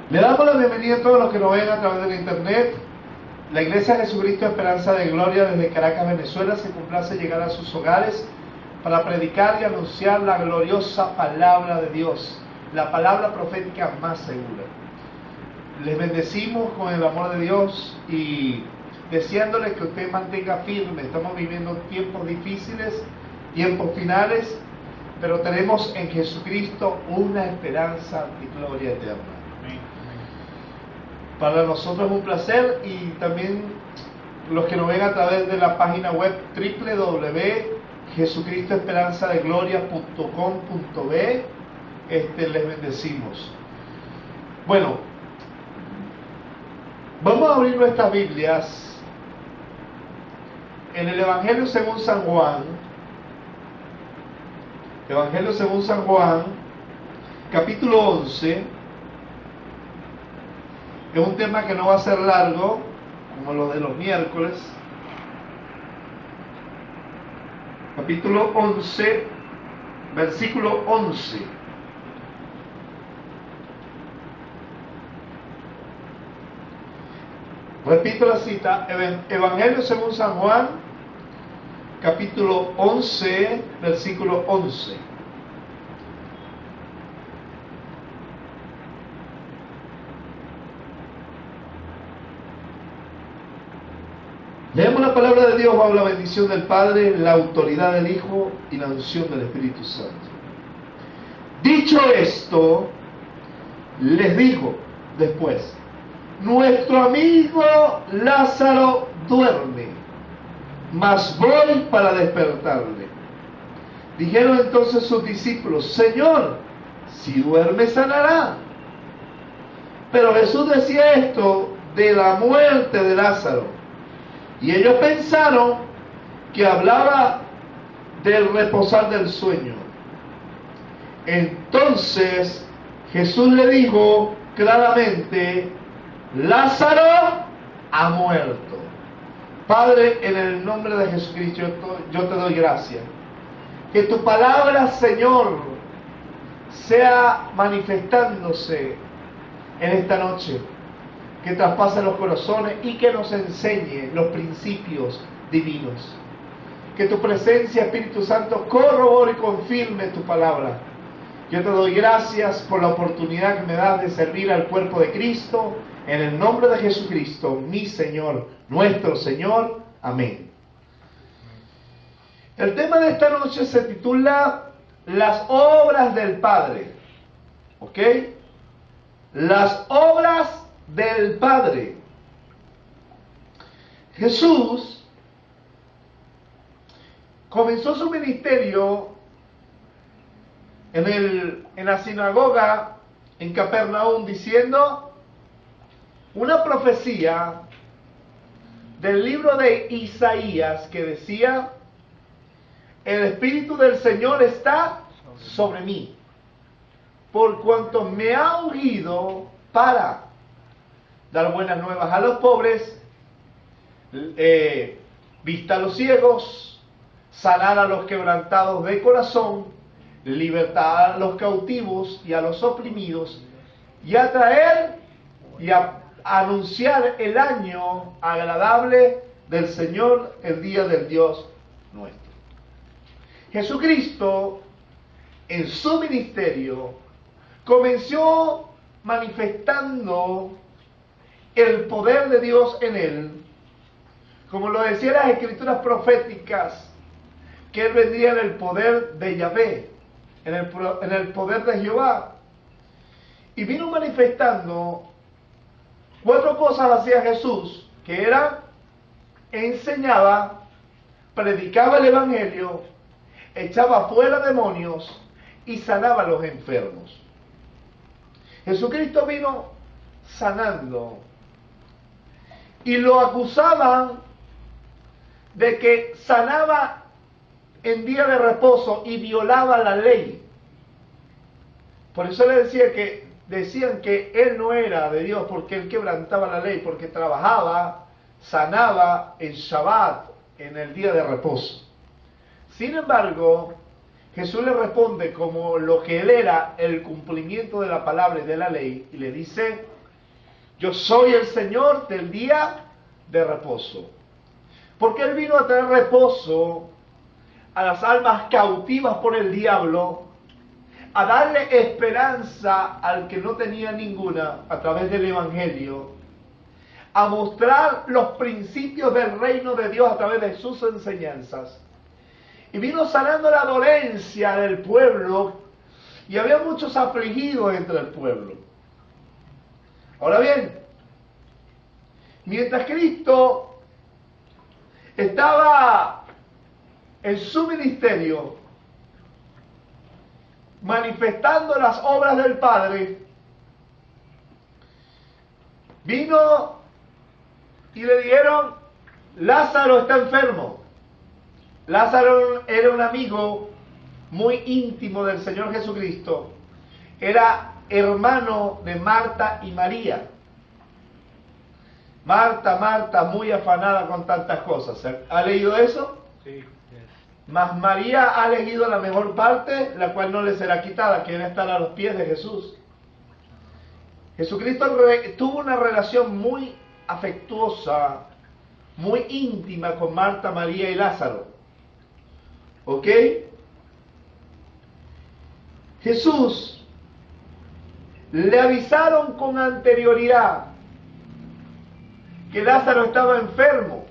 Le damos la bienvenida a todos los que nos ven a través de la internet. La Iglesia Jesucristo Esperanza de Gloria desde Caracas, Venezuela, se complace llegar a sus hogares para predicar y anunciar la gloriosa palabra de Dios, la palabra profética más segura. Les bendecimos con el amor de Dios y deseándoles que usted mantenga firme. Estamos viviendo tiempos difíciles, tiempos finales, pero tenemos en Jesucristo una esperanza y gloria eterna. Para nosotros es un placer, y también los que nos ven a través de la página web www.jesucristoesperanzadegloria.com.be, les bendecimos. Bueno, vamos a abrir nuestras Biblias en el Evangelio según San Juan. Evangelio según San Juan, capítulo 11. Es un tema que no va a ser largo, como los de los miércoles. Capítulo 11, versículo 11. Repito la cita, Evangelio según San Juan, capítulo 11, versículo 11. Leemos la palabra de Dios bajo la bendición del Padre, la autoridad del Hijo y la unción del Espíritu Santo. Dicho esto, les dijo después: nuestro amigo Lázaro duerme, mas voy para despertarle. Dijeron entonces sus discípulos: Señor, si duerme sanará. Pero Jesús decía esto de la muerte de Lázaro, y ellos pensaron que hablaba del reposar del sueño. Entonces Jesús le dijo claramente: Lázaro ha muerto. Padre, en el nombre de Jesucristo, yo te doy gracias. Que tu palabra, Señor, sea manifestándose en esta noche, que traspase los corazones y que nos enseñe los principios divinos. Que tu presencia, Espíritu Santo, corrobore y confirme tu palabra. Yo te doy gracias por la oportunidad que me das de servir al cuerpo de Cristo, en el nombre de Jesucristo, mi Señor, nuestro Señor. Amén. El tema de esta noche se titula Las obras del Padre. ¿Ok? Las obras del Padre. Jesús comenzó su ministerio en la sinagoga en Capernaum diciendo una profecía del libro de Isaías que decía: el Espíritu del Señor está sobre mí, por cuanto me ha ungido para dar buenas nuevas a los pobres, vista a los ciegos, sanar a los quebrantados de corazón, libertar a los cautivos y a los oprimidos, y a traer y a anunciar el año agradable del Señor, el día del Dios nuestro. Jesucristo, en su ministerio, comenzó manifestando el poder de Dios en él, como lo decían las escrituras proféticas, que él vendría en el poder de Yahvé, en el poder de Jehová, y vino manifestando 4 cosas hacía Jesús, que era: enseñaba, predicaba el evangelio, echaba fuera demonios y sanaba a los enfermos. Jesucristo vino sanando, y lo acusaban de que sanaba en día de reposo y violaba la ley. Por eso le decían que él no era de Dios, porque él quebrantaba la ley, porque trabajaba, sanaba en Shabbat, en el día de reposo. Sin embargo, Jesús le responde como lo que él era, el cumplimiento de la palabra y de la ley, y le dice: Yo soy el Señor del día de reposo. Porque Él vino a traer reposo a las almas cautivas por el diablo, a darle esperanza al que no tenía ninguna a través del Evangelio, a mostrar los principios del reino de Dios a través de sus enseñanzas. Y vino sanando la dolencia del pueblo, y había muchos afligidos entre el pueblo. Ahora bien, mientras Cristo estaba en su ministerio, manifestando las obras del Padre, vino y le dijeron: Lázaro está enfermo. Lázaro era un amigo muy íntimo del Señor Jesucristo. Era hermano de Marta y María. Marta, muy afanada con tantas cosas. ¿Ha leído eso? Sí. Mas María ha elegido la mejor parte, la cual no le será quitada, que era estar a los pies de Jesús. Jesucristo tuvo una relación muy afectuosa, muy íntima con Marta, María y Lázaro. ¿Ok? Jesús le avisaron con anterioridad que Lázaro estaba enfermo.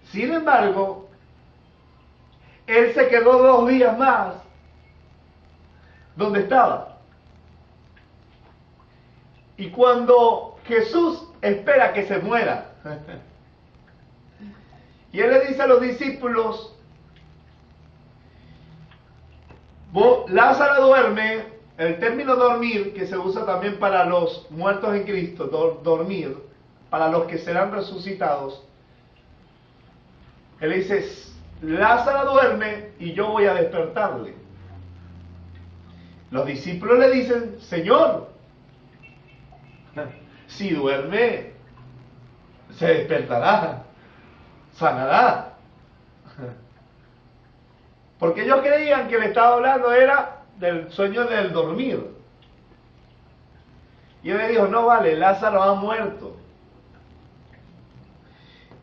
Sin embargo, él se quedó 2 días más donde estaba. Y cuando Jesús espera que se muera, y él le dice a los discípulos: Lázaro duerme. El término dormir, que se usa también para los muertos en Cristo, dormir, para los que serán resucitados. Él dice: Lázaro duerme y yo voy a despertarle. Los discípulos le dicen: Señor, si duerme, se despertará, sanará. Porque ellos creían que le estaba hablando era del sueño del dormir. Y él le dijo: no vale, Lázaro ha muerto.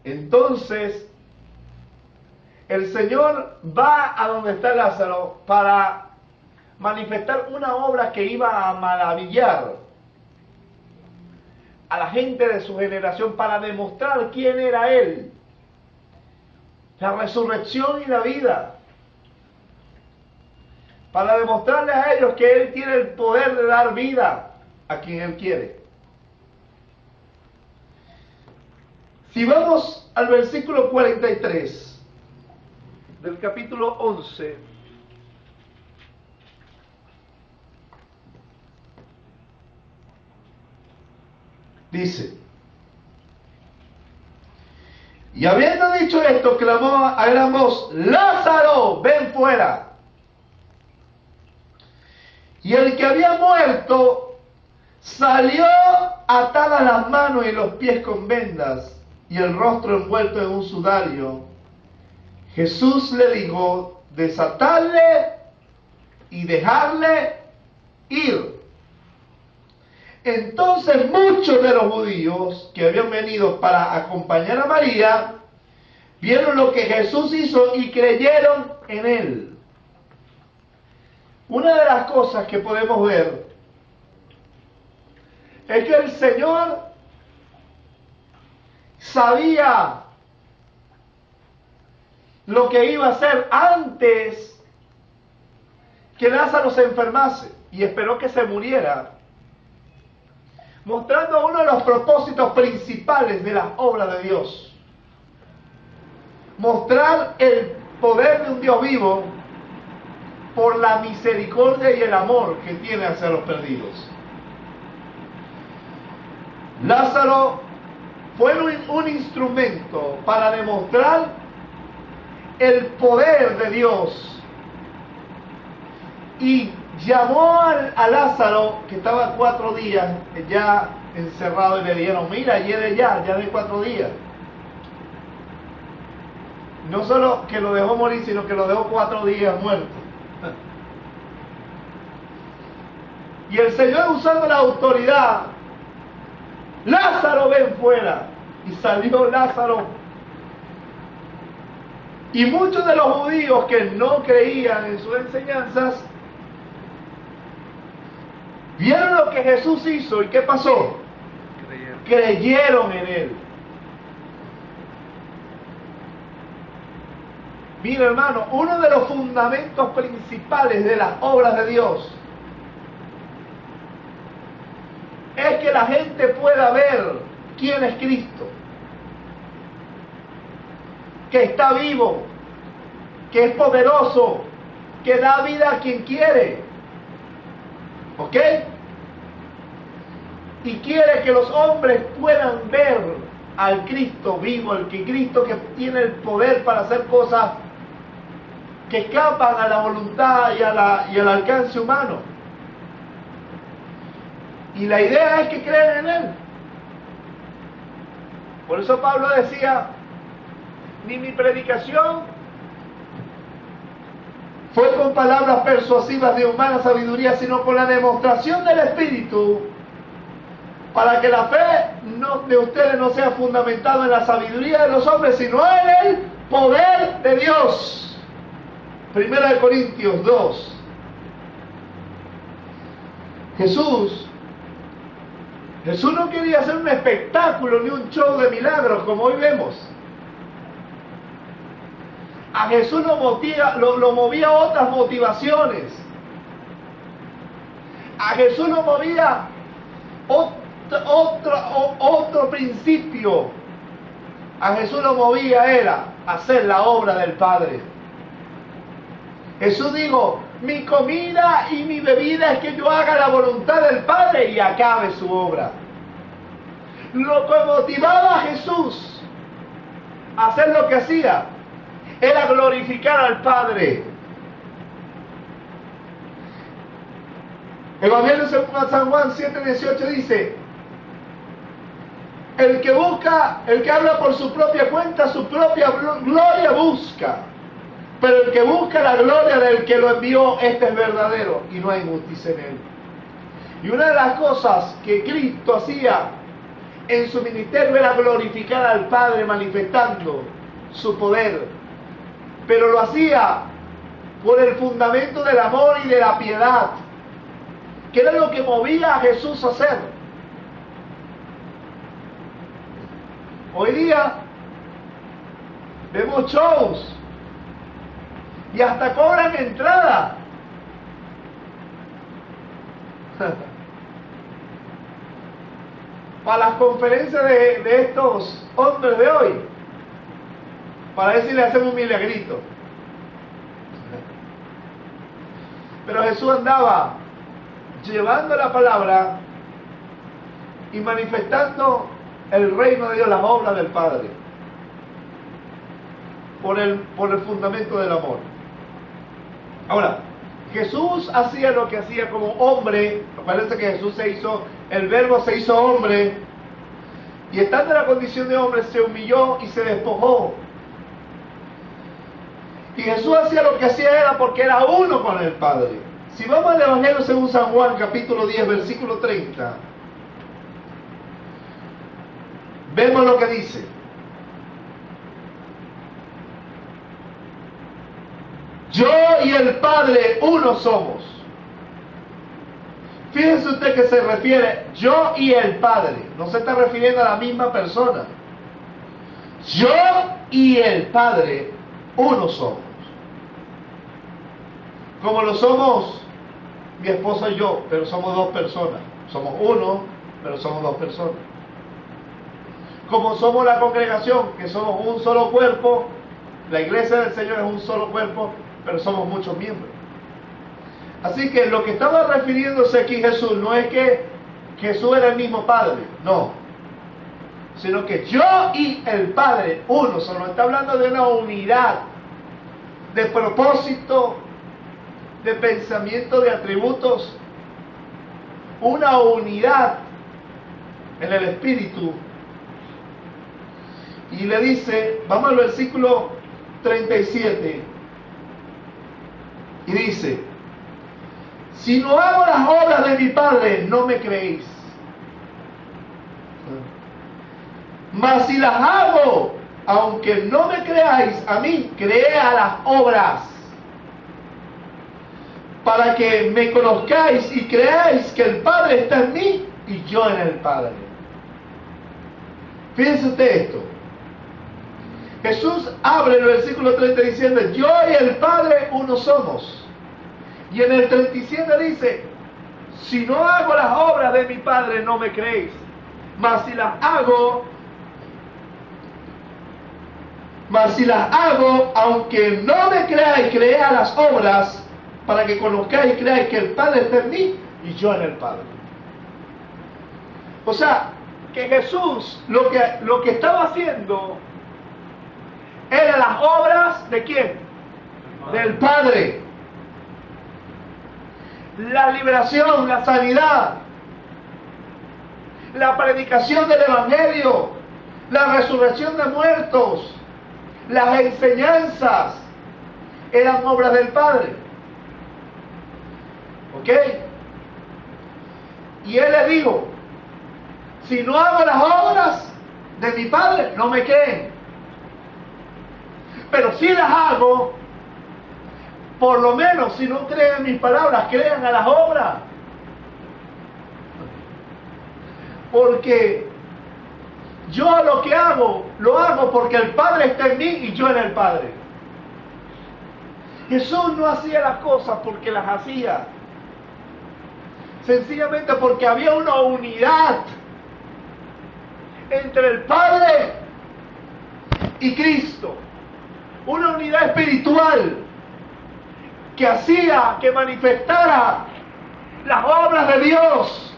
Entonces, el Señor va a donde está Lázaro para manifestar una obra que iba a maravillar a la gente de su generación, para demostrar quién era Él, la resurrección y la vida, para demostrarles a ellos que Él tiene el poder de dar vida a quien Él quiere. Si vamos al versículo 43 del capítulo 11, dice: y habiendo dicho esto, clamó a gran voz: Lázaro, ven fuera. Y el que había muerto salió, atadas las manos y los pies con vendas, y el rostro envuelto en un sudario. Jesús le dijo: desatadle y dejarle ir. Entonces muchos de los judíos que habían venido para acompañar a María vieron lo que Jesús hizo y creyeron en Él. Una de las cosas que podemos ver es que el Señor sabía lo que iba a hacer antes que Lázaro se enfermase, y esperó que se muriera, mostrando uno de los propósitos principales de las obras de Dios: mostrar el poder de un Dios vivo por la misericordia y el amor que tiene hacia los perdidos. Lázaro fue un instrumento para demostrar el poder de Dios, y llamó a Lázaro, que estaba 4 días ya encerrado, y le dijeron: mira, lleve ya de 4 días. No solo que lo dejó morir, sino que lo dejó 4 días muerto. Y el Señor, usando la autoridad, Lázaro, ven fuera. Y salió Lázaro. Y muchos de los judíos que no creían en sus enseñanzas vieron lo que Jesús hizo. ¿Y qué pasó? Creyeron en Él. Mira, hermano, uno de los fundamentos principales de las obras de Dios es que la gente pueda ver quién es Cristo, que está vivo, que es poderoso, que da vida a quien quiere. ¿Ok? Y quiere que los hombres puedan ver al Cristo vivo, el Cristo que tiene el poder para hacer cosas que escapan a la voluntad y al alcance humano. Y la idea es que crean en Él. Por eso Pablo decía, ni mi predicación fue con palabras persuasivas de humana sabiduría, sino con la demostración del Espíritu, para que la fe de ustedes no sea fundamentada en la sabiduría de los hombres, sino en el poder de Dios. Primera de Corintios 2. Jesús no quería hacer un espectáculo ni un show de milagros como hoy vemos. A Jesús lo movía otras motivaciones. A Jesús lo movía otro principio. A Jesús lo movía era hacer la obra del Padre. Jesús dijo, mi comida y mi bebida es que yo haga la voluntad del Padre y acabe su obra. Lo que motivaba a Jesús a hacer lo que hacía era glorificar al Padre. Evangelio según San Juan 7:18 dice, el que habla por su propia cuenta, su propia gloria busca. Pero el que busca la gloria del que lo envió, este es verdadero y no hay injusticia en él. Y una de las cosas que Cristo hacía en su ministerio era glorificar al Padre manifestando su poder. Pero lo hacía por el fundamento del amor y de la piedad, que era lo que movía a Jesús a hacer. Hoy día vemos shows y hasta cobran entrada. Para las conferencias de estos hombres de hoy, para ver si le hacemos un milagrito. Pero Jesús andaba llevando la palabra y manifestando el reino de Dios, las obras del Padre, por el fundamento del amor. Ahora, Jesús hacía lo que hacía como hombre. Parece que Jesús el verbo se hizo hombre, y estando en la condición de hombre se humilló y se despojó. Y Jesús hacía lo que hacía era porque era uno con el Padre. Si vamos al Evangelio según San Juan, capítulo 10, versículo 30, vemos lo que dice. Yo y el Padre uno somos. Fíjense usted que se refiere yo y el Padre. No se está refiriendo a la misma persona. Yo y el Padre uno somos. Como lo somos mi esposa y yo, pero somos dos personas. Somos uno, pero somos dos personas. Como somos la congregación, que somos un solo cuerpo, la iglesia del Señor es un solo cuerpo, pero somos muchos miembros. Así que lo que estaba refiriéndose aquí Jesús no es que Jesús era el mismo Padre, no, sino que yo y el Padre uno solo. Está hablando de una unidad de propósito, de pensamiento, de atributos, una unidad en el Espíritu. Y le dice, vamos al versículo 37, y dice, si no hago las obras de mi Padre, no me creéis. Mas si las hago, aunque no me creáis a mí, creed a las obras, para que me conozcáis y creáis que el Padre está en mí y yo en el Padre. Fíjense usted esto. Jesús abre el versículo 30 diciendo, yo y el Padre uno somos. Y en el 37 dice, si no hago las obras de mi Padre, no me creéis. Mas si las hago, aunque no me creáis, creed a las obras, para que conozcáis y creáis que el Padre está en mí y yo en el Padre. O sea, que Jesús lo que estaba haciendo eran las obras ¿de quién? Del Padre. La liberación, la sanidad, la predicación del Evangelio, la resurrección de muertos, las enseñanzas, eran obras del Padre. ¿Ok? Y Él le dijo, si no hago las obras de mi Padre, no me creen. Pero si las hago, por lo menos si no creen en mis palabras, crean a las obras. Porque yo lo que hago, lo hago porque el Padre está en mí y yo en el Padre. Jesús no hacía las cosas porque las hacía. Sencillamente porque había una unidad entre el Padre y Cristo. Una unidad espiritual que hacía que manifestara las obras de Dios.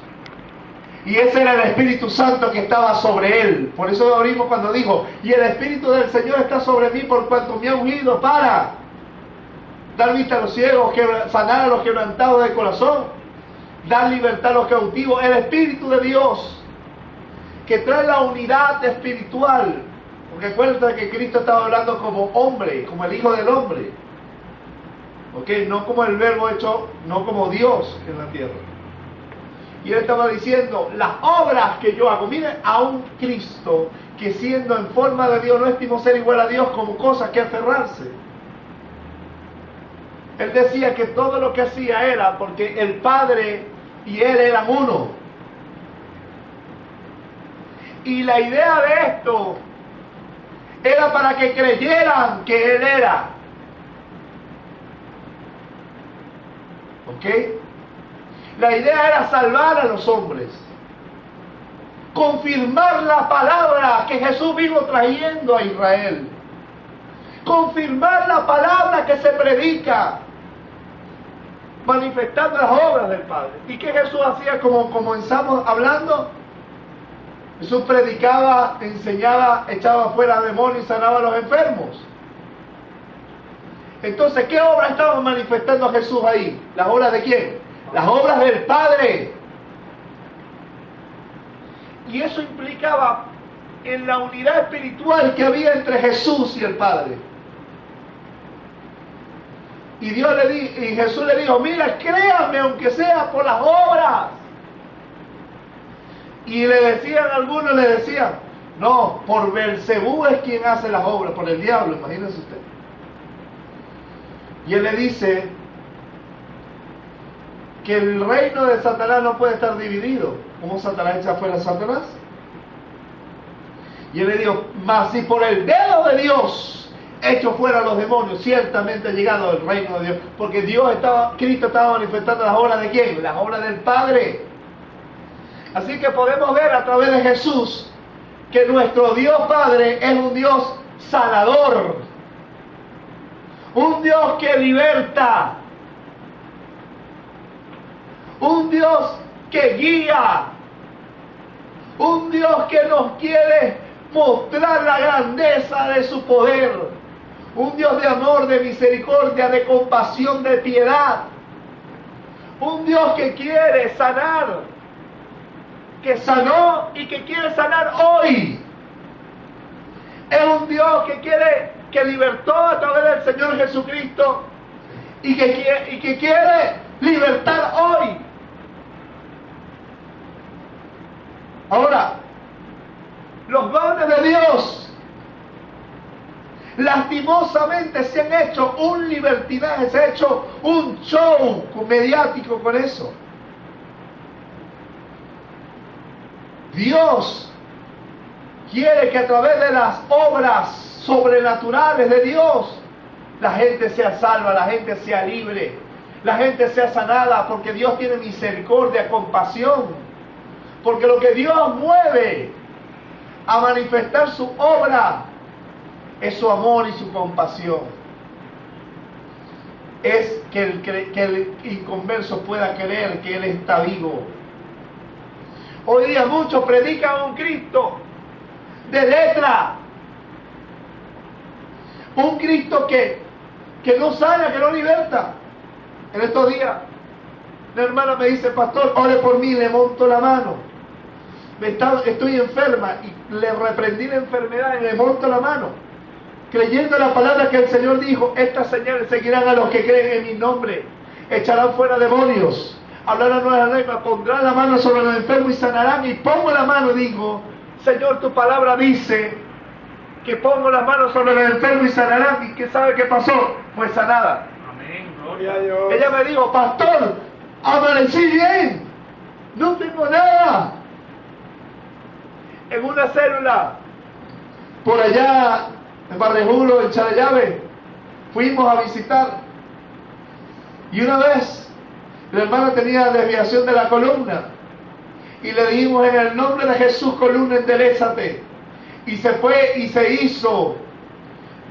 Y ese era el Espíritu Santo que estaba sobre él. Por eso lo abrimos cuando dijo, y el Espíritu del Señor está sobre mí por cuanto me ha ungido para dar vista a los ciegos, sanar a los quebrantados de corazón, dar libertad a los cautivos. El Espíritu de Dios que trae la unidad espiritual. Porque acuérdate que Cristo estaba hablando como hombre, como el Hijo del Hombre. ¿Ok? No como el verbo hecho, no como Dios en la tierra. Y él estaba diciendo, las obras que yo hago, miren a un Cristo que siendo en forma de Dios no estimó ser igual a Dios como cosas que aferrarse. Él decía que todo lo que hacía era porque el Padre y Él eran uno. Y la idea de esto era para que creyeran que Él era. ¿Ok? La idea era salvar a los hombres. Confirmar la palabra que Jesús vino trayendo a Israel. Confirmar la palabra que se predica. Manifestando las obras del Padre. ¿Y qué Jesús hacía como comenzamos hablando? Jesús predicaba, enseñaba, echaba fuera demonios y sanaba a los enfermos. Entonces, ¿qué obras estaba manifestando a Jesús ahí? ¿Las obras de quién? Las obras del Padre. Y eso implicaba en la unidad espiritual que había entre Jesús y el Padre. Y Jesús le dijo, mira, créanme aunque sea por las obras. Y algunos le decían, no, por Belcebú es quien hace las obras, por el diablo, imagínense usted. Y él le dice que el reino de Satanás no puede estar dividido. ¿Cómo Satanás echa fuera a Satanás? Y él le dijo, mas si por el dedo de Dios echo fuera a los demonios, ciertamente ha llegado el reino de Dios. Porque Cristo estaba manifestando las obras de ¿quién? Las obras del Padre. Así que podemos ver a través de Jesús que nuestro Dios Padre es un Dios sanador, un Dios que liberta, un Dios que guía, un Dios que nos quiere mostrar la grandeza de su poder, un Dios de amor, de misericordia, de compasión, de piedad, un Dios que quiere sanar, que sanó y que quiere sanar hoy. Es un Dios que libertó a través del Señor Jesucristo y que quiere libertad hoy. Ahora, los dones de Dios lastimosamente se han hecho un libertinaje, se ha hecho un show mediático con eso. Dios quiere que a través de las obras sobrenaturales de Dios la gente sea salva, la gente sea libre, la gente sea sanada, porque Dios tiene misericordia, compasión, porque lo que Dios mueve a manifestar su obra es su amor y su compasión. Es que el inconverso pueda creer que Él está vivo. Hoy día muchos predican un Cristo de letra, un Cristo que no sana, que no liberta. En estos días, una hermana me dice: pastor, ore por mí, le monto la mano. Estoy enferma y le reprendí la enfermedad y le monto la mano, creyendo la palabra que el Señor dijo: estas señales seguirán a los que creen en mi nombre, echarán fuera demonios, hablarán nuevas lenguas, pondrán la mano sobre los enfermos y sanarán. Y pongo la mano y digo: Señor, tu palabra dice que pongo las manos sobre los enfermos y sanarán. ¿Y qué sabe qué pasó? Fue sanada. Amén, gloria a Dios. Ella me dijo: pastor, amanecí bien, no tengo nada. En una célula por allá en Barrejulo, en Charallave, fuimos a visitar, y una vez la hermana tenía desviación de la columna y le dijimos: en el nombre de Jesús, columna, enderézate. Y se fue y se hizo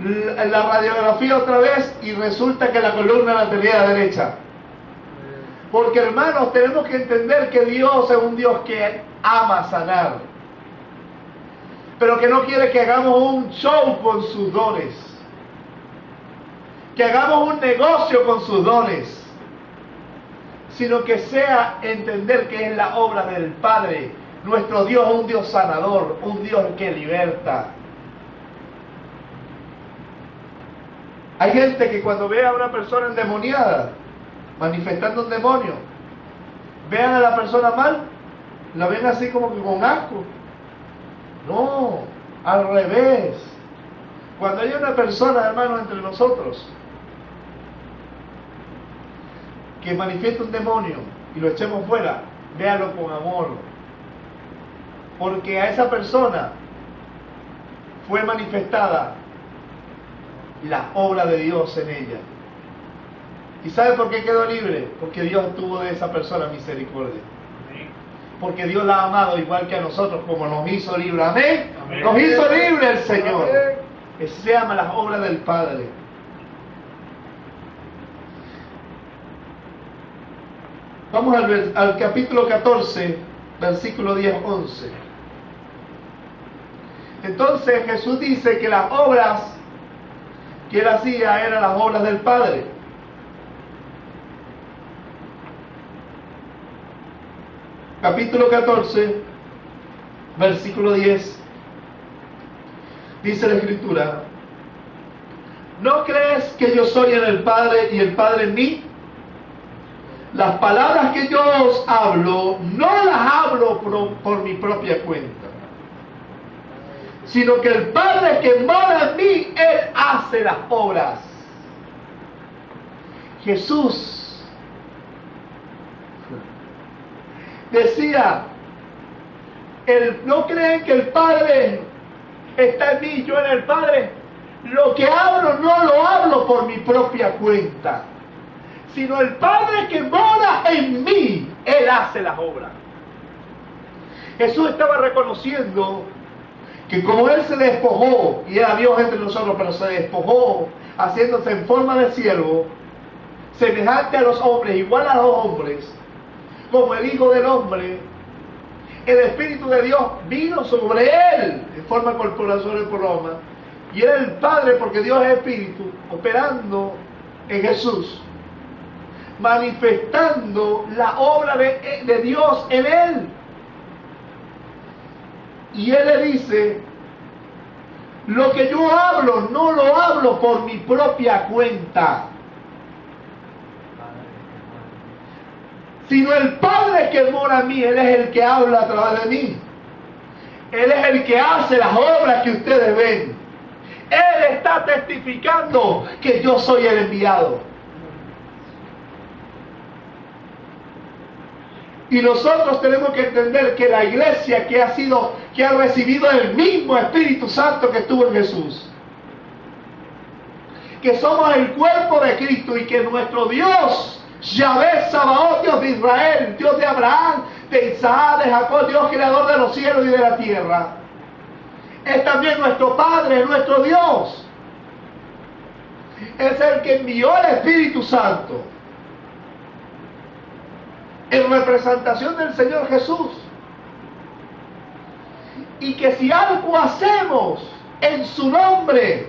la radiografía otra vez y resulta que la columna la tenía derecha. Porque, hermanos, tenemos que entender que Dios es un Dios que ama sanar, pero que no quiere que hagamos un show con sus dones, que hagamos un negocio con sus dones, sino que sea entender que es la obra del Padre. Nuestro Dios es un Dios sanador, un Dios que liberta. Hay gente que cuando ve a una persona endemoniada, manifestando un demonio, vean a la persona mal, la ven así como que con asco. No, al revés. Cuando hay una persona, hermano, entre nosotros que manifiesta un demonio y lo echemos fuera, véalo con amor, porque a esa persona fue manifestada la obra de Dios en ella. ¿Y sabe por qué quedó libre? Porque Dios tuvo de esa persona misericordia. Porque Dios la ha amado igual que a nosotros, como nos hizo libre. Amén. Amén. Nos hizo libre el Señor. Eso se llama las obras del Padre. Vamos al capítulo 14, versículo 10-11. Entonces Jesús dice que las obras que Él hacía eran las obras del Padre. Capítulo 14, versículo 10. Dice la Escritura: ¿no crees que yo soy en el Padre y el Padre en mí? Las palabras que yo os hablo, no las hablo por mi propia cuenta, sino que el Padre que mora en mí, Él hace las obras. Jesús decía: ¿no creen que el Padre está en mí, yo en el Padre? Lo que hablo no lo hablo por mi propia cuenta, sino el Padre que mora en mí, Él hace las obras. Jesús estaba reconociendo que como Él se despojó, y era Dios entre nosotros, pero se despojó haciéndose en forma de siervo, semejante a los hombres, igual a los hombres, como el Hijo del Hombre, el Espíritu de Dios vino sobre Él en forma corporal sobre el programa, y era el Padre, porque Dios es Espíritu, operando en Jesús, manifestando la obra de Dios en Él. Y Él le dice: lo que yo hablo, no lo hablo por mi propia cuenta, sino el Padre que mora en mí. Él es el que habla a través de mí. Él es el que hace las obras que ustedes ven. Él está testificando que yo soy el enviado. Y nosotros tenemos que entender que la iglesia que ha recibido el mismo Espíritu Santo que estuvo en Jesús, que somos el cuerpo de Cristo y que nuestro Dios, Yahvé Sabaoth, Dios de Israel, Dios de Abraham, de Isaac, de Jacob, Dios creador de los cielos y de la tierra, es también nuestro Padre, nuestro Dios. Es el que envió el Espíritu Santo en representación del Señor Jesús. Y que si algo hacemos en su nombre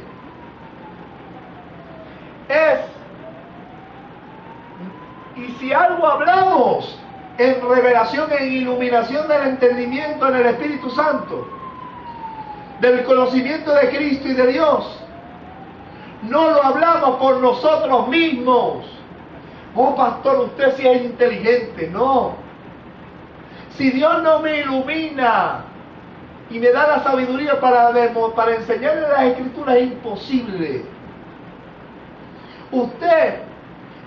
y si algo hablamos en revelación, en iluminación del entendimiento en el Espíritu Santo, del conocimiento de Cristo y de Dios, no lo hablamos por nosotros mismos. Oh, pastor, usted sí es inteligente. No. Si Dios no me ilumina y me da la sabiduría para enseñarle las Escrituras, es imposible. Usted,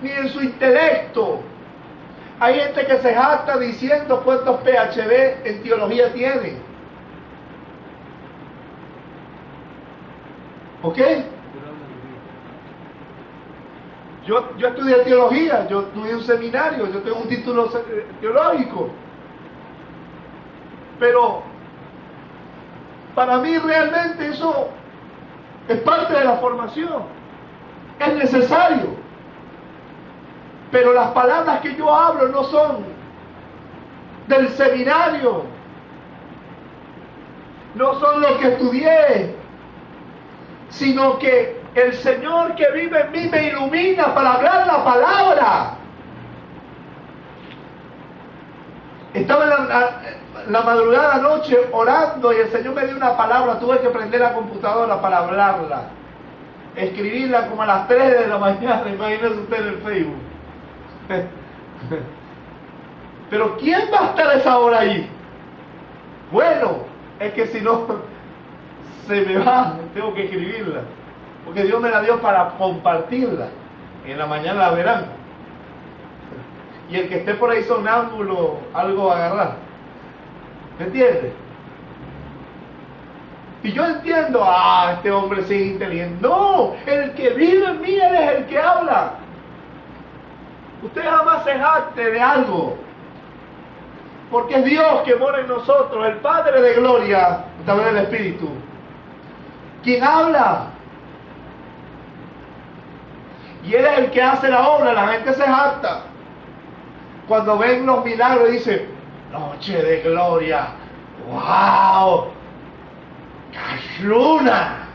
ni en su intelecto. Hay gente que se jacta diciendo cuántos PhD en teología tiene. ¿Ok? Yo estudié teología, yo estudié un seminario, yo tengo un título teológico. Pero para mí realmente eso es parte de la formación. Es necesario. Pero las palabras que yo hablo no son del seminario. No son lo que estudié. Sino que el Señor que vive en mí me ilumina para hablar la palabra. Estaba en la madrugada anoche orando y el Señor me dio una palabra. Tuve que prender la computadora para hablarla, escribirla como a las 3 de la mañana. Imagínense usted en el Facebook. Pero ¿quién va a estar a esa hora ahí? Bueno, es que si no se me va, tengo que escribirla, porque Dios me la dio para compartirla. En la mañana la verán. Y el que esté por ahí sonámbulo, algo va a agarrar. ¿Me entiendes? Y yo entiendo, este hombre sí es inteligente. No, el que vive en mí, él es el que habla. Usted jamás se jacte de algo, porque es Dios que mora en nosotros, el Padre de gloria, a través del Espíritu, quien habla. Y Él es el que hace la obra. La gente se jacta cuando ven los milagros y dice: noche de gloria, wow, Cashluna,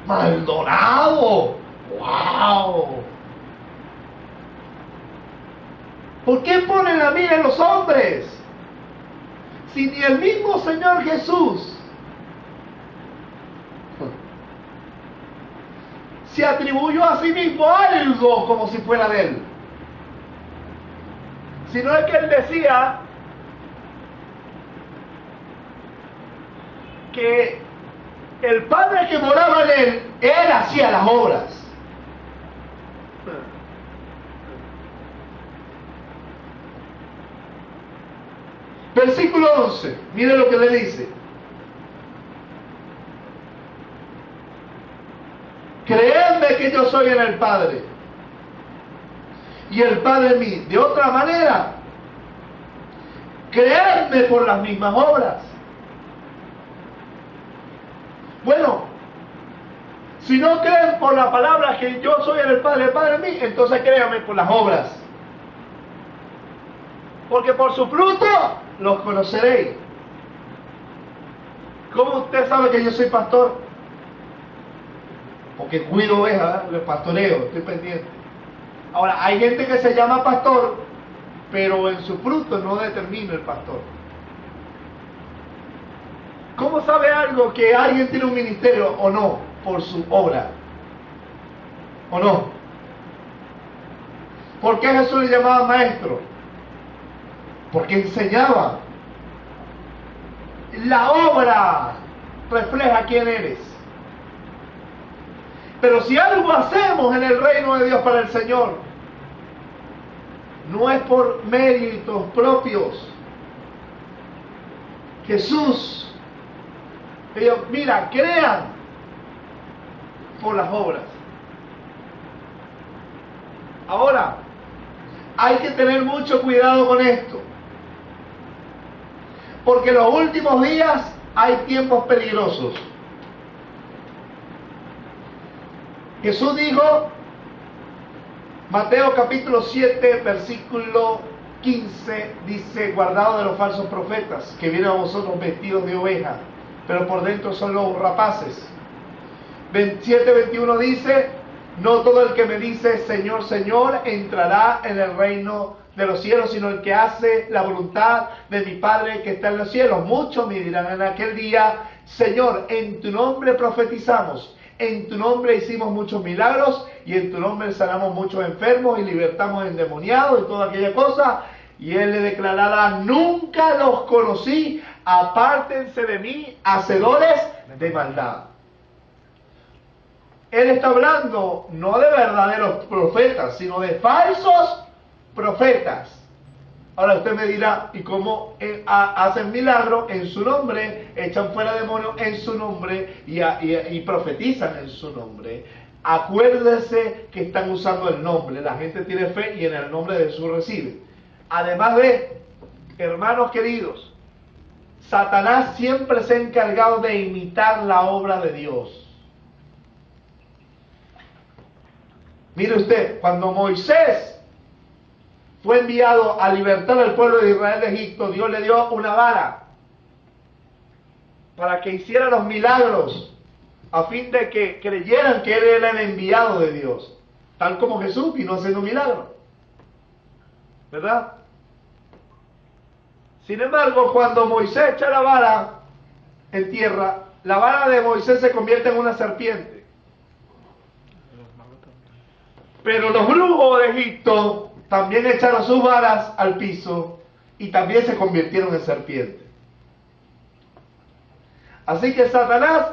Maldonado, wow. ¿Por qué ponen la mira en los hombres? Si ni el mismo Señor Jesús se atribuyó a sí mismo algo como si fuera de Él. Sino es que Él decía que el Padre que moraba en Él hacía las obras. Versículo 11, mire lo que le dice: creedme que yo soy en el Padre y el Padre en mí. De otra manera, creedme por las mismas obras. Bueno, si no creen por la palabra que yo soy en el Padre en mí, entonces créanme por las obras. Porque por su fruto los conoceréis. ¿Cómo usted sabe que yo soy pastor? Porque cuido ovejas, los pastoreo, estoy pendiente. Ahora, hay gente que se llama pastor, pero en su fruto no determina el pastor. ¿Cómo sabe algo que alguien tiene un ministerio o no? Por su obra. ¿O no? ¿Por qué Jesús le llamaba maestro? Porque enseñaba. La obra refleja quién eres. Pero si algo hacemos en el reino de Dios para el Señor, no es por méritos propios. Jesús, ellos, mira, crean por las obras. Ahora, hay que tener mucho cuidado con esto, porque en los últimos días hay tiempos peligrosos. Jesús dijo, Mateo capítulo 7, versículo 15, dice, guardaos de los falsos profetas, que vienen a vosotros vestidos de oveja, pero por dentro son lobos rapaces. 27:21 dice, no todo el que me dice Señor, Señor, entrará en el reino de los cielos, sino el que hace la voluntad de mi Padre que está en los cielos. Muchos me dirán en aquel día, Señor, en tu nombre profetizamos, en tu nombre hicimos muchos milagros, y en tu nombre sanamos muchos enfermos y libertamos endemoniados y toda aquella cosa. Y él le declarará, nunca los conocí, apártense de mí, hacedores de maldad. Él está hablando no de verdaderos profetas, sino de falsos profetas. Ahora usted me dirá, ¿y cómo hacen milagros en su nombre, echan fuera demonios en su nombre y profetizan en su nombre? Acuérdese que están usando el nombre. La gente tiene fe y en el nombre de Jesús recibe. Además de, hermanos queridos, Satanás siempre se ha encargado de imitar la obra de Dios. Mire usted, cuando Moisés fue enviado a libertar al pueblo de Israel de Egipto, Dios le dio una vara para que hiciera los milagros, a fin de que creyeran que él era el enviado de Dios, tal como Jesús vino haciendo milagros, ¿verdad? Sin embargo, cuando Moisés echa la vara en tierra, la vara de Moisés se convierte en una serpiente. Pero los brujos de Egipto también echaron sus varas al piso y también se convirtieron en serpientes. Así que Satanás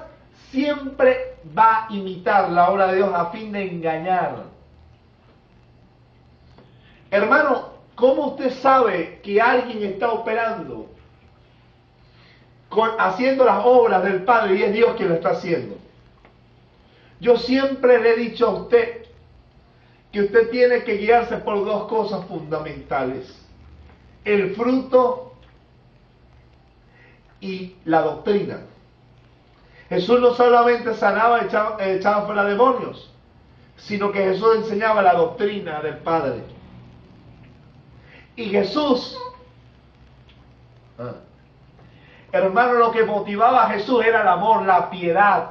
siempre va a imitar la obra de Dios a fin de engañar. Hermano, ¿cómo usted sabe que alguien está operando, haciendo las obras del Padre y es Dios quien lo está haciendo? Yo siempre le he dicho a usted que usted tiene que guiarse por dos cosas fundamentales: el fruto y la doctrina. Jesús no solamente sanaba y echaba fuera demonios, sino que Jesús enseñaba la doctrina del Padre. Y Jesús, hermano, lo que motivaba a Jesús era el amor, la piedad.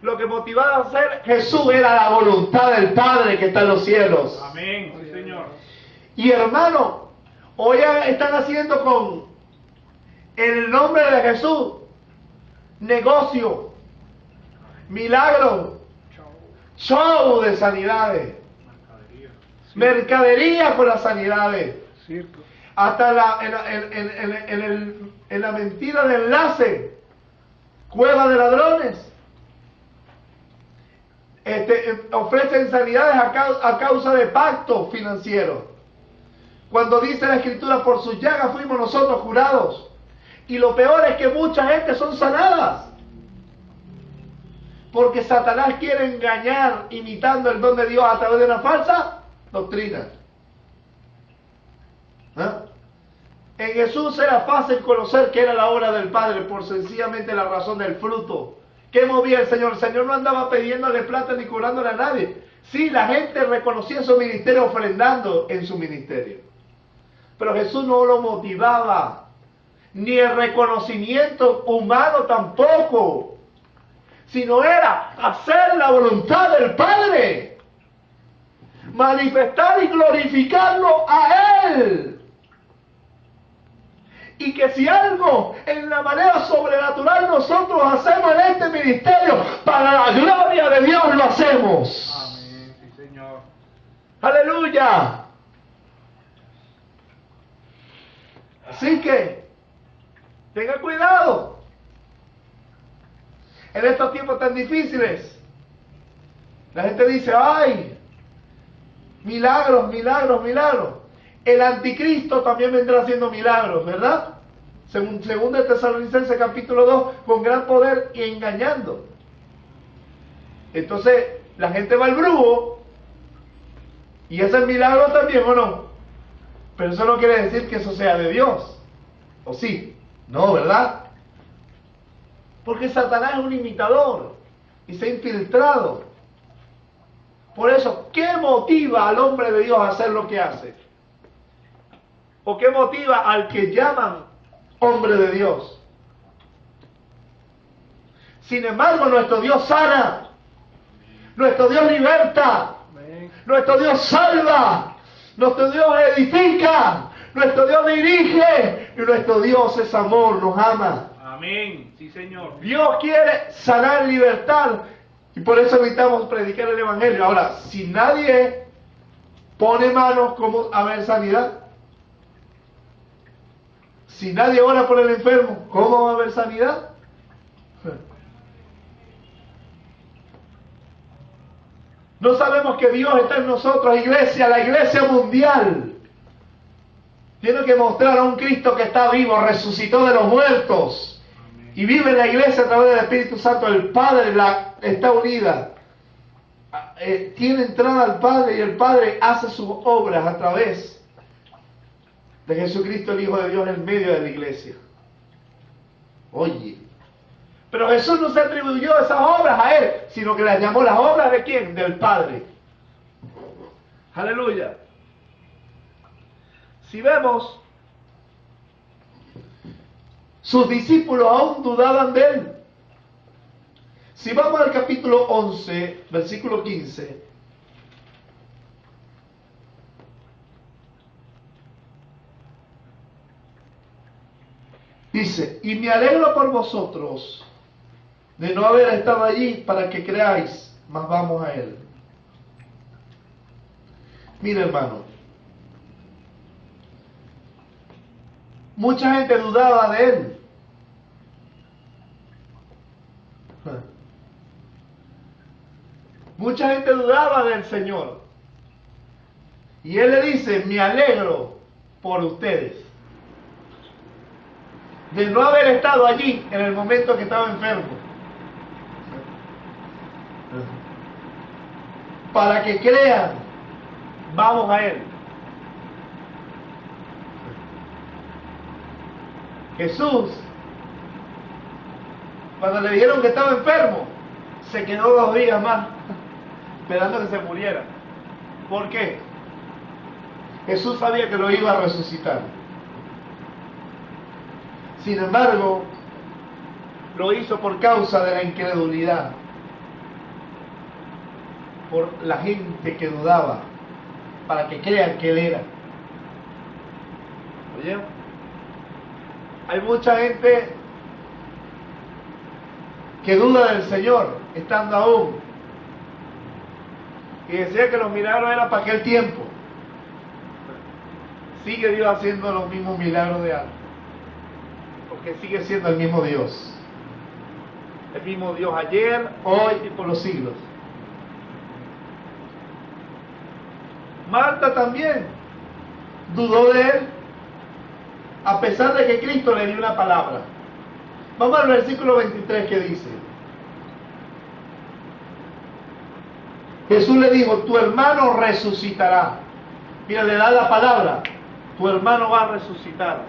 Lo que motivaba a hacer Jesús era la voluntad del Padre que está en los cielos. Amén, sí, Señor. Y hermano, hoy están haciendo en el nombre de Jesús, negocio, milagros, show de sanidades, mercadería con las sanidades, Circo. hasta en la mentira de enlace, cueva de ladrones. Ofrecen sanidades a causa de pactos financieros. Cuando dice la Escritura, por sus llagas fuimos nosotros curados. Y lo peor es que mucha gente son sanadas, porque Satanás quiere engañar imitando el don de Dios a través de una falsa doctrina. En Jesús era fácil conocer que era la obra del Padre por sencillamente la razón del fruto. ¿Qué movía el Señor? El Señor no andaba pidiéndole plata ni curándole a nadie. Sí, la gente reconocía su ministerio ofrendando en su ministerio. Pero Jesús no lo motivaba, ni el reconocimiento humano tampoco, sino era hacer la voluntad del Padre, manifestar y glorificarlo a Él. Y que si algo en la manera sobrenatural nosotros hacemos en este ministerio, para la gloria de Dios lo hacemos. Amén, sí, Señor. Aleluya. Así que, tenga cuidado. En estos tiempos tan difíciles, la gente dice, ay, milagros, milagros, milagros. El anticristo también vendrá haciendo milagros, ¿verdad? Según de Tesalonicenses capítulo 2, con gran poder y engañando. Entonces, la gente va al brujo y hace el milagro también, ¿o no? Pero eso no quiere decir que eso sea de Dios. ¿O sí? No, ¿verdad? Porque Satanás es un imitador y se ha infiltrado. Por eso, ¿qué motiva al hombre de Dios a hacer lo que hace? ¿O qué motiva al que llaman hombre de Dios? Sin embargo, nuestro Dios sana, nuestro Dios liberta, nuestro Dios salva, nuestro Dios edifica, nuestro Dios dirige y nuestro Dios es amor, nos ama. Amén. Sí, Señor. Dios quiere sanar, libertar, y por eso evitamos predicar el Evangelio. Ahora, si nadie pone manos, ¿cómo va a haber sanidad? Si nadie ora por el enfermo, ¿cómo va a haber sanidad? No sabemos que Dios está en nosotros, iglesia, la iglesia mundial. Tiene que mostrar a un Cristo que está vivo, resucitó de los muertos. Y vive en la iglesia a través del Espíritu Santo. El Padre está unida. Tiene entrada al Padre y el Padre hace sus obras a través de Jesucristo, el Hijo de Dios, en medio de la iglesia. Oye, pero Jesús no se atribuyó esas obras a Él, sino que las llamó las obras ¿de quién? Del Padre. Aleluya. Si vemos, sus discípulos aún dudaban de Él. Si vamos al capítulo 11, versículo 15. Dice, y me alegro por vosotros de no haber estado allí para que creáis, mas vamos a Él. Mira, hermano, mucha gente dudaba de Él. Mucha gente dudaba del Señor. Y Él le dice, me alegro por ustedes de no haber estado allí en el momento que estaba enfermo, para que crean, vamos a Él. Jesús, cuando le dijeron que estaba enfermo, se quedó 2 días más esperando que se muriera. ¿Por qué? Jesús sabía que lo iba a resucitar. Sin embargo, lo hizo por causa de la incredulidad, por la gente que dudaba, para que crean que Él era. ¿Oye? Hay mucha gente que duda del Señor, estando aún, y decía que los milagros eran para aquel tiempo. Sigue Dios haciendo los mismos milagros de antes, porque sigue siendo el mismo Dios. El mismo Dios ayer, hoy y por los siglos. Marta también dudó de Él, a pesar de que Cristo le dio una palabra. Vamos al versículo 23 que dice: Jesús le dijo, tu hermano resucitará. Mira, le da la palabra, tu hermano va a resucitar.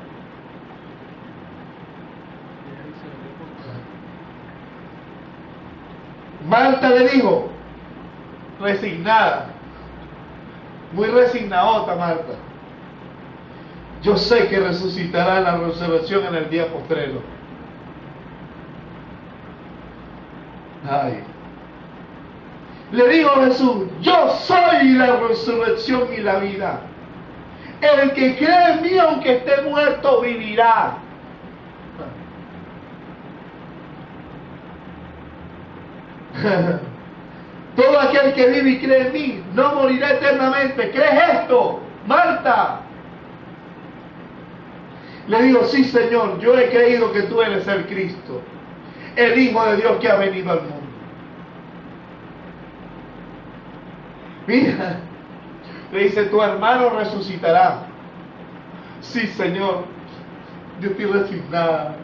Marta le dijo, resignada, muy resignadota Marta, yo sé que resucitará en la resurrección en el día postrero. Ay. Le dijo Jesús, yo soy la resurrección y la vida. El que cree en mí, aunque esté muerto, vivirá. Todo aquel aquel que vive y cree en mí no morirá eternamente. ¿Crees esto, Marta? Le digo, sí, Señor, yo he creído que tú eres el Cristo, el Hijo de Dios que ha venido al mundo. Mira, le dice, tu hermano resucitará. Sí, Señor, yo estoy resignada.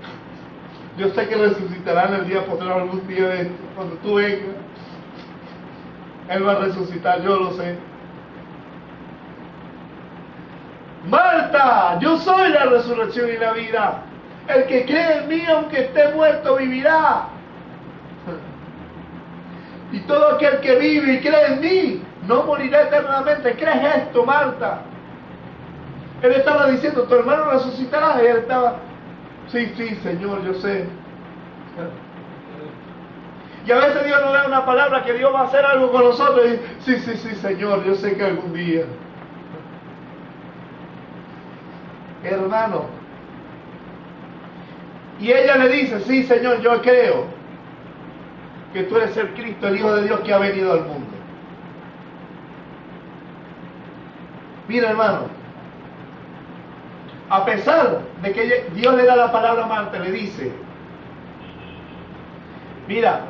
Yo sé que resucitará en el día posterior, algún día de esto. Cuando tú vengas, Él va a resucitar, yo lo sé. Marta, yo soy la resurrección y la vida. El que cree en mí, aunque esté muerto, vivirá. Y todo aquel que vive y cree en mí, no morirá eternamente. ¿Crees esto, Marta? Él estaba diciendo, tu hermano resucitará. Y él estaba, sí, sí, Señor, yo sé. Y a veces Dios nos da una palabra que Dios va a hacer algo con nosotros. Y sí, sí, sí, Señor, yo sé que algún día. Hermano. Y ella le dice, sí, Señor, yo creo que tú eres el Cristo, el Hijo de Dios que ha venido al mundo. Mira, hermano, a pesar de que Dios le da la palabra a Marta, le dice, mira,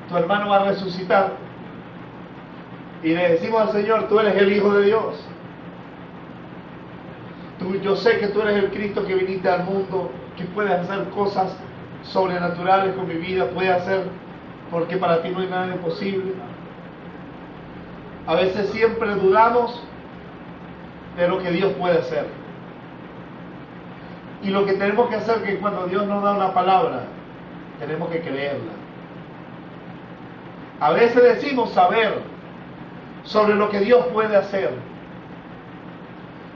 tu hermano va a resucitar. Y le decimos al Señor, tú eres el Hijo de Dios. Yo sé que tú eres el Cristo que viniste al mundo, que puedes hacer cosas sobrenaturales con mi vida, puedes hacer, porque para ti no hay nada imposible. A veces siempre dudamos de lo que Dios puede hacer. Y lo que tenemos que hacer es que cuando Dios nos da una palabra, tenemos que creerla. A veces decimos saber sobre lo que Dios puede hacer,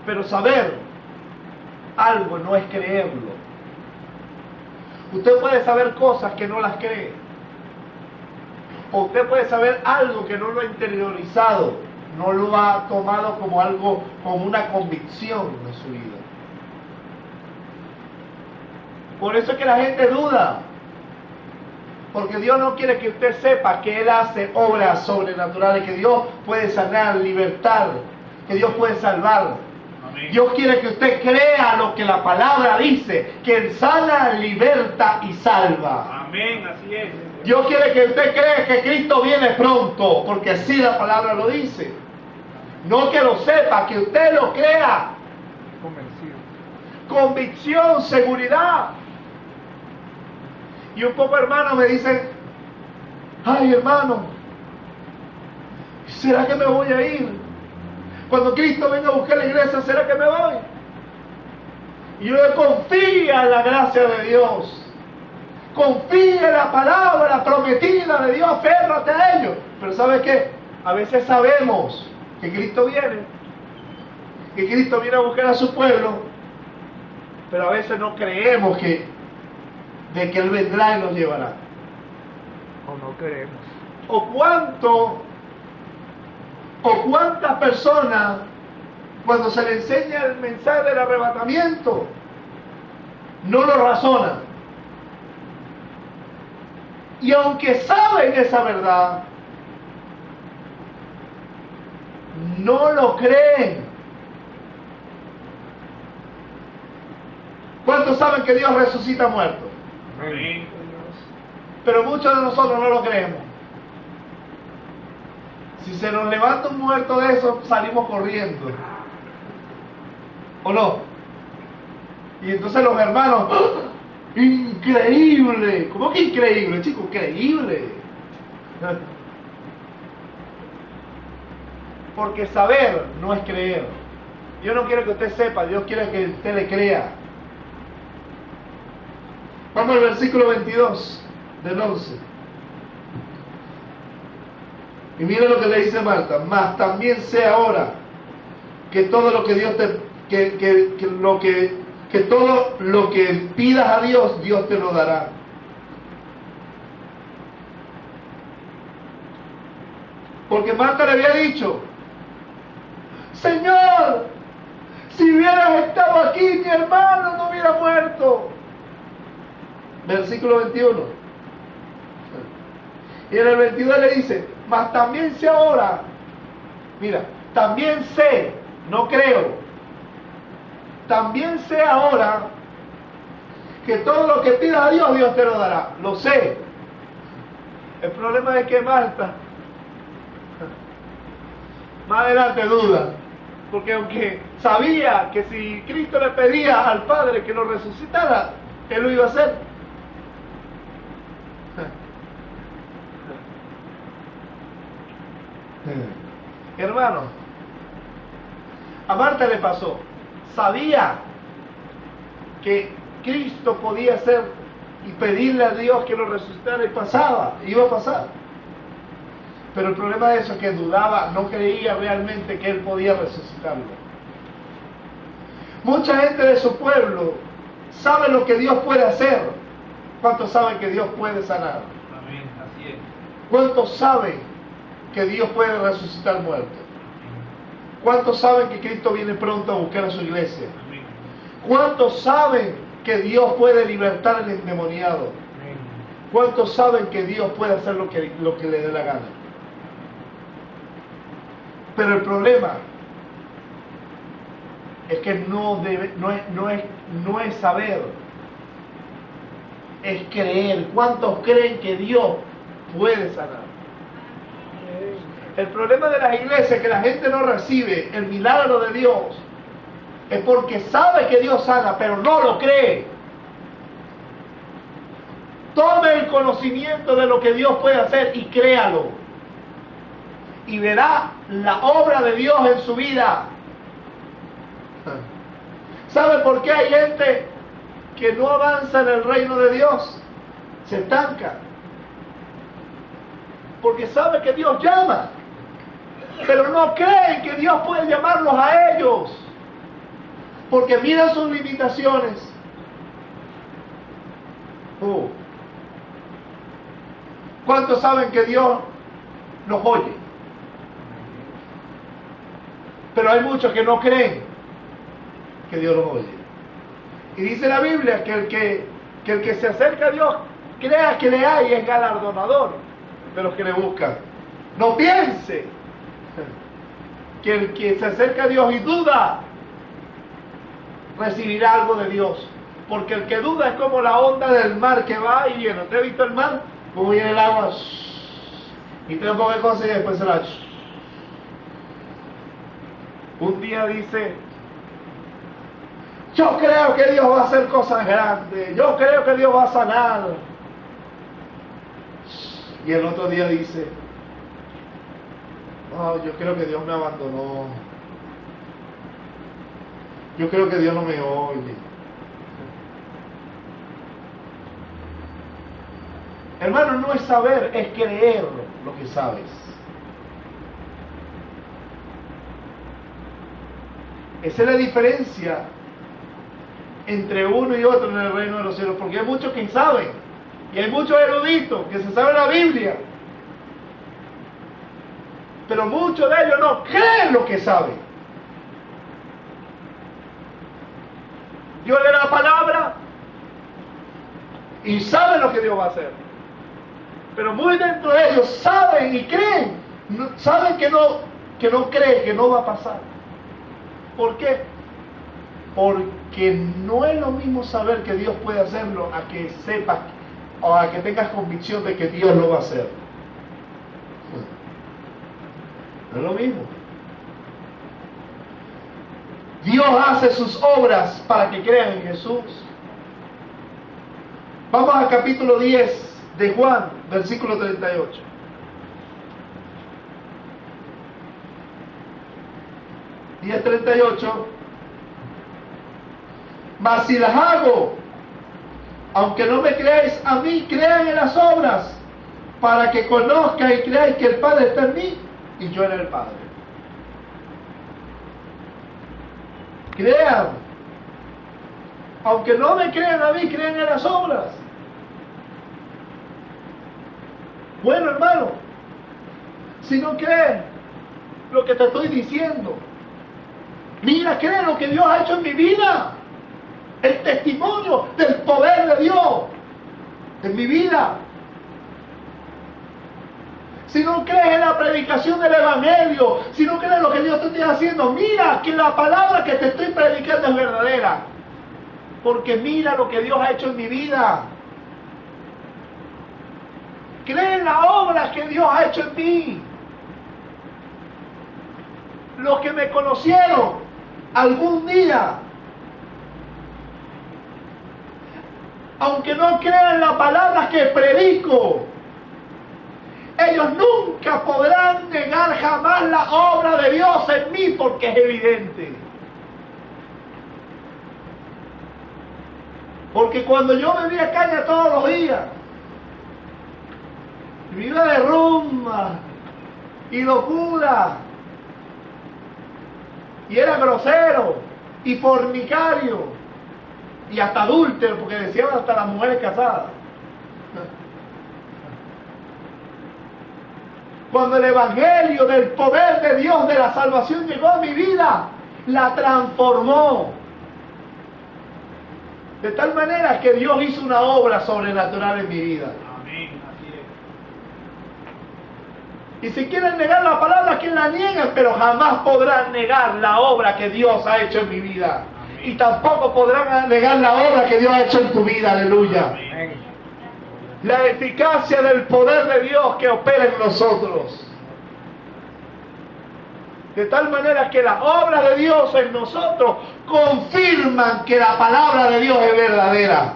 pero saber algo no es creerlo. Usted puede saber cosas que no las cree, o usted puede saber algo que no lo ha interiorizado, no lo ha tomado como algo, como una convicción de su vida. Por eso es que la gente duda, porque Dios no quiere que usted sepa que Él hace obras sobrenaturales, que Dios puede sanar, libertar, que Dios puede salvar. Amén. Dios quiere que usted crea lo que la palabra dice, que Él sana, liberta y salva. Amén, así es. Dios quiere que usted crea que Cristo viene pronto, porque así la palabra lo dice. No que lo sepa, que usted lo crea. Convencido. Convicción, seguridad. Y un poco hermanos me dicen, ay hermano, ¿será que me voy a ir? Cuando Cristo venga a buscar la iglesia, ¿será que me voy? Y yo confía en la gracia de Dios. Confía en la palabra prometida de Dios, aférrate a ello. Pero ¿sabes qué? A veces sabemos que Cristo viene, que Cristo viene a buscar a su pueblo, pero a veces no creemos de que Él vendrá y nos llevará. O no queremos. O cuántas personas, cuando se le enseña el mensaje del arrebatamiento, no lo razonan. Y aunque saben esa verdad, no lo creen. ¿Cuántos saben que Dios resucita muertos? Amén. Pero muchos de nosotros no lo creemos. Si se nos levanta un muerto de esos, salimos corriendo. ¿O no? Y entonces los hermanos, ¡ah! ¡Increíble! ¿Cómo que increíble, chicos? ¡Increíble! Porque saber no es creer. Dios no quiere que usted sepa, Dios quiere que usted le crea. Vamos al versículo 22 del 11. Y mira lo que le dice Marta, mas también sé ahora que todo lo que Dios te, que todo lo que pidas a Dios, Dios te lo dará. Porque Marta le había dicho, Señor, si hubieras estado aquí, mi hermano no hubiera muerto. Versículo 21. Y en el 22 le dice, Mas también sé ahora, mira, también sé, no creo, también sé ahora que todo lo que pidas a Dios, Dios te lo dará. Lo sé. El problema es que Marta, más adelante duda, porque aunque sabía que si Cristo le pedía al Padre que lo resucitara, Él lo iba a hacer. Hermano, a Marta le pasó, sabía que Cristo podía hacer y pedirle a Dios que lo resucitara y pasaba, iba a pasar. Pero el problema de eso es que dudaba, no creía realmente que Él podía resucitarlo. Mucha gente de su pueblo sabe lo que Dios puede hacer. ¿Cuántos saben que Dios puede sanar? Amén, así es. ¿Cuántos saben que Dios puede resucitar muertos? ¿Cuántos saben que Cristo viene pronto a buscar a su iglesia? Amén. ¿Cuántos saben que Dios puede libertar al endemoniado? Amén. ¿Cuántos saben que Dios puede hacer lo que le dé la gana? Pero el problema es que no es saber, es creer. ¿Cuántos creen que Dios puede sanar? El problema de las iglesias es que la gente no recibe el milagro de Dios. Es porque sabe que Dios sana, pero no lo cree. Tome el conocimiento de lo que Dios puede hacer y créalo. Y verá la obra de Dios en su vida. ¿Sabe por qué hay gente que no avanza en el reino de Dios? Se estanca. Porque sabe que Dios llama, pero no creen que Dios puede llamarlos a ellos. Porque miran sus limitaciones. ¿Cuántos saben que Dios nos oye? Pero hay muchos que no creen que Dios los oye. Y dice la Biblia que el que se acerca a Dios crea que le hay, es galardonador de los que le buscan. No piense que el que se acerca a Dios y duda recibirá algo de Dios, porque el que duda es como la onda del mar que va y viene. ¿Usted ha visto el mar? Como viene el agua y tiene un poco de cosas y después se la... Un día dice: yo creo que Dios va a hacer cosas grandes, yo creo que Dios va a sanar. Y el otro día dice: oh, yo creo que Dios me abandonó, yo creo que Dios no me oye. Hermano, no es saber, es creer lo que sabes. Esa es la diferencia entre uno y otro en el reino de los cielos, porque hay muchos que saben, y hay muchos eruditos que se saben la Biblia, pero muchos de ellos no creen lo que saben. Dios le da la palabra y saben lo que Dios va a hacer, pero muy dentro de ellos saben y creen, saben que no creen, que no va a pasar. ¿Por qué? Porque no es lo mismo saber que Dios puede hacerlo a que sepas o a que tengas convicción de que Dios lo va a hacer. No es lo mismo. Dios hace sus obras para que crean en Jesús. Vamos al capítulo 10 de Juan, versículo 38. Y el 38, mas si las hago, aunque no me creáis a mí, crean en las obras, para que conozcáis y creáis que el Padre está en mí y yo en el Padre. Crean, aunque no me crean a mí, crean en las obras. Bueno, hermano, si no creen lo que te estoy diciendo, mira, cree lo que Dios ha hecho en mi vida, el testimonio del poder de Dios en mi vida. si no crees en la predicación del Evangelio, si no crees en lo que Dios te está haciendo, mira que la palabra que te estoy predicando es verdadera. Porque mira lo que Dios ha hecho en mi vida. Cree en la obra que Dios ha hecho en mí. Los que me conocieron algún día, aunque no crean la palabra que predico, ellos nunca podrán negar jamás la obra de Dios en mí, porque es evidente. Porque cuando yo bebía caña todos los días, me iba de rumba y locura, y era grosero y fornicario y hasta adúltero, porque decían hasta las mujeres casadas. Cuando el evangelio del poder de Dios de la salvación llegó a mi vida, la transformó. De tal manera que Dios hizo una obra sobrenatural en mi vida. Amén, así es. Y si quieren negar la palabra, que la nieguen, pero jamás podrán negar la obra que Dios ha hecho en mi vida. Amén. Y tampoco podrán negar la obra que Dios ha hecho en tu vida. Aleluya. Amén. La eficacia del poder de Dios que opera en nosotros. De tal manera que las obras de Dios en nosotros confirman que la palabra de Dios es verdadera.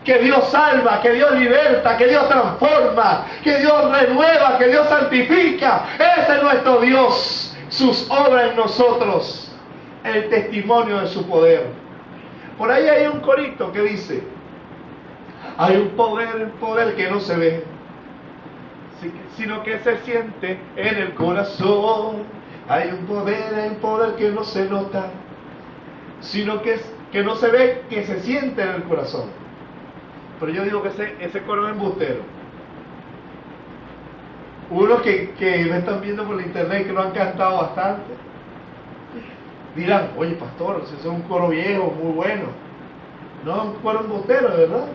Que Dios salva, que Dios liberta, que Dios transforma, que Dios renueva, que Dios santifica. Ese es nuestro Dios. Sus obras en nosotros. El testimonio de su poder. Por ahí hay un corito que dice: hay un poder que no se ve, sino que se siente en el corazón. Hay un poder que no se nota, sino que no se ve, que se siente en el corazón. Pero yo digo que ese coro es embustero. Unos que me están viendo por la internet, que lo han cantado bastante, dirán: oye, pastor, ese es un coro viejo, muy bueno. No, un coro embustero, de verdad.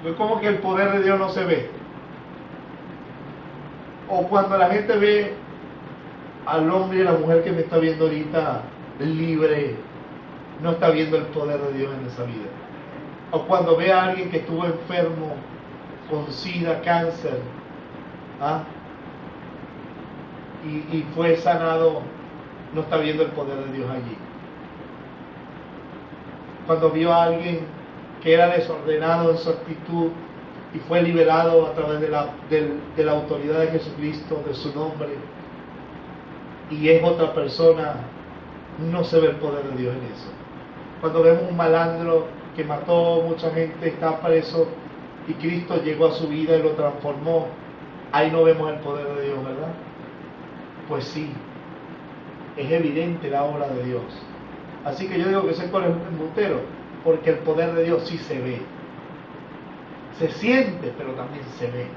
Es como que el poder de Dios no se ve. O cuando la gente ve al hombre y la mujer que me está viendo ahorita libre, no está viendo el poder de Dios en esa vida. O cuando ve a alguien que estuvo enfermo con SIDA, cáncer, y fue sanado, no está viendo el poder de Dios allí. Cuando vio a alguien que era desordenado en su actitud y fue liberado a través de la autoridad de Jesucristo, de su nombre, y es otra persona, no se ve el poder de Dios en eso. Cuando vemos un malandro que mató mucha gente, está preso, y Cristo llegó a su vida y lo transformó, ahí no vemos el poder de Dios, ¿verdad? Pues sí, es evidente la obra de Dios. Así que yo digo que ese coro es embustero, porque el poder de Dios sí se ve. Se siente, pero también se ve.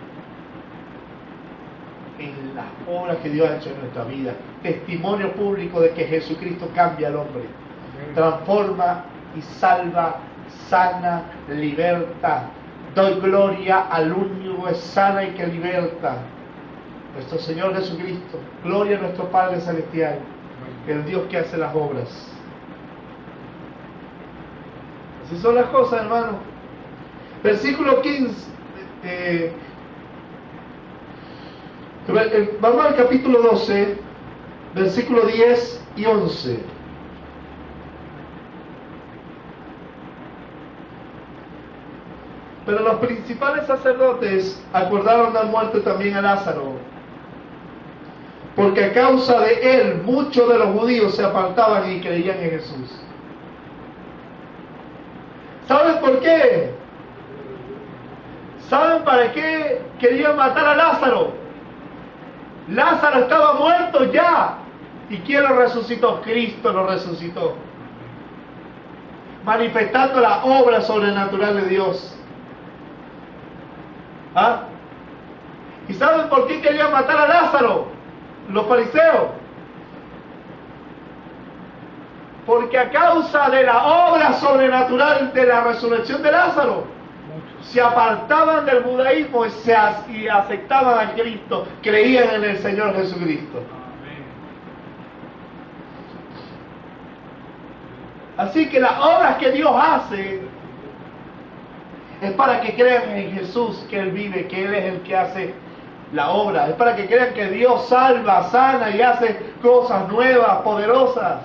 En las obras que Dios ha hecho en nuestra vida. Testimonio público de que Jesucristo cambia al hombre. Transforma y salva, sana, liberta. Doy gloria al único que sana y que liberta. Nuestro Señor Jesucristo. Gloria a nuestro Padre Celestial. El Dios que hace las obras. Así son las cosas, hermano. Versículo 15. Vamos al capítulo 12, versículo 10 y 11. Pero los principales sacerdotes acordaron dar muerte también a Lázaro, porque a causa de él muchos de los judíos se apartaban y creían en Jesús. ¿Saben por qué? ¿Saben para qué querían matar a Lázaro? Lázaro estaba muerto ya. ¿Y quién lo resucitó? Cristo lo resucitó. Manifestando la obra sobrenatural de Dios. ¿Y saben por qué querían matar a Lázaro? Los fariseos. Porque a causa de la obra sobrenatural de la resurrección de Lázaro, se apartaban del judaísmo y aceptaban a Cristo, creían en el Señor Jesucristo. Así que las obras que Dios hace es para que crean en Jesús, que Él vive, que Él es el que hace la obra. Es para que crean que Dios salva, sana y hace cosas nuevas, poderosas.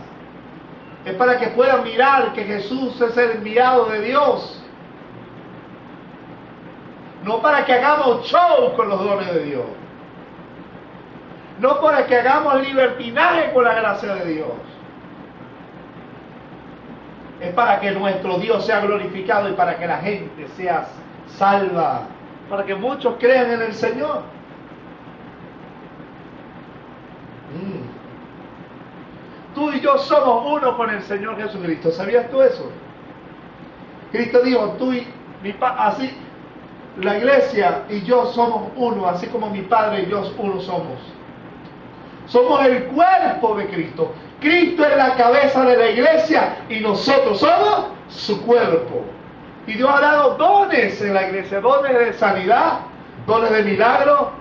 Es para que puedan mirar que Jesús es el enviado de Dios. No para que hagamos show con los dones de Dios. No para que hagamos libertinaje con la gracia de Dios. Es para que nuestro Dios sea glorificado y para que la gente sea salva. Para que muchos crean en el Señor. Tú y yo somos uno con el Señor Jesucristo. ¿Sabías tú eso? Cristo dijo, tú y mi Padre, así, la iglesia y yo somos uno, así como mi Padre y yo uno somos. Somos el cuerpo de Cristo. Cristo es la cabeza de la iglesia y nosotros somos su cuerpo. Y Dios ha dado dones en la iglesia, dones de sanidad, dones de milagro,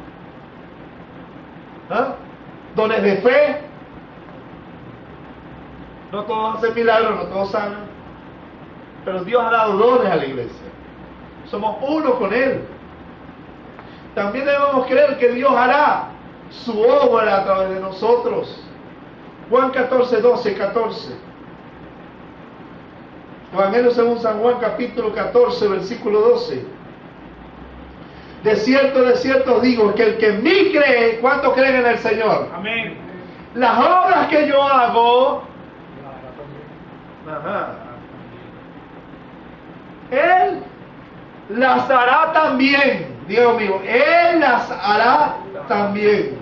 dones de fe. No todos hacen milagros, no todos sanan, pero Dios ha dado dones a la iglesia. Somos uno con Él. También debemos creer que Dios hará su obra a través de nosotros. Juan 14, 12, 14. Evangelio según San Juan capítulo 14, versículo 12. De cierto os digo que el que en mí cree, ¿cuántos creen en el Señor? Amén. Las obras que yo hago, Él las hará también. Dios mío, Él las hará también.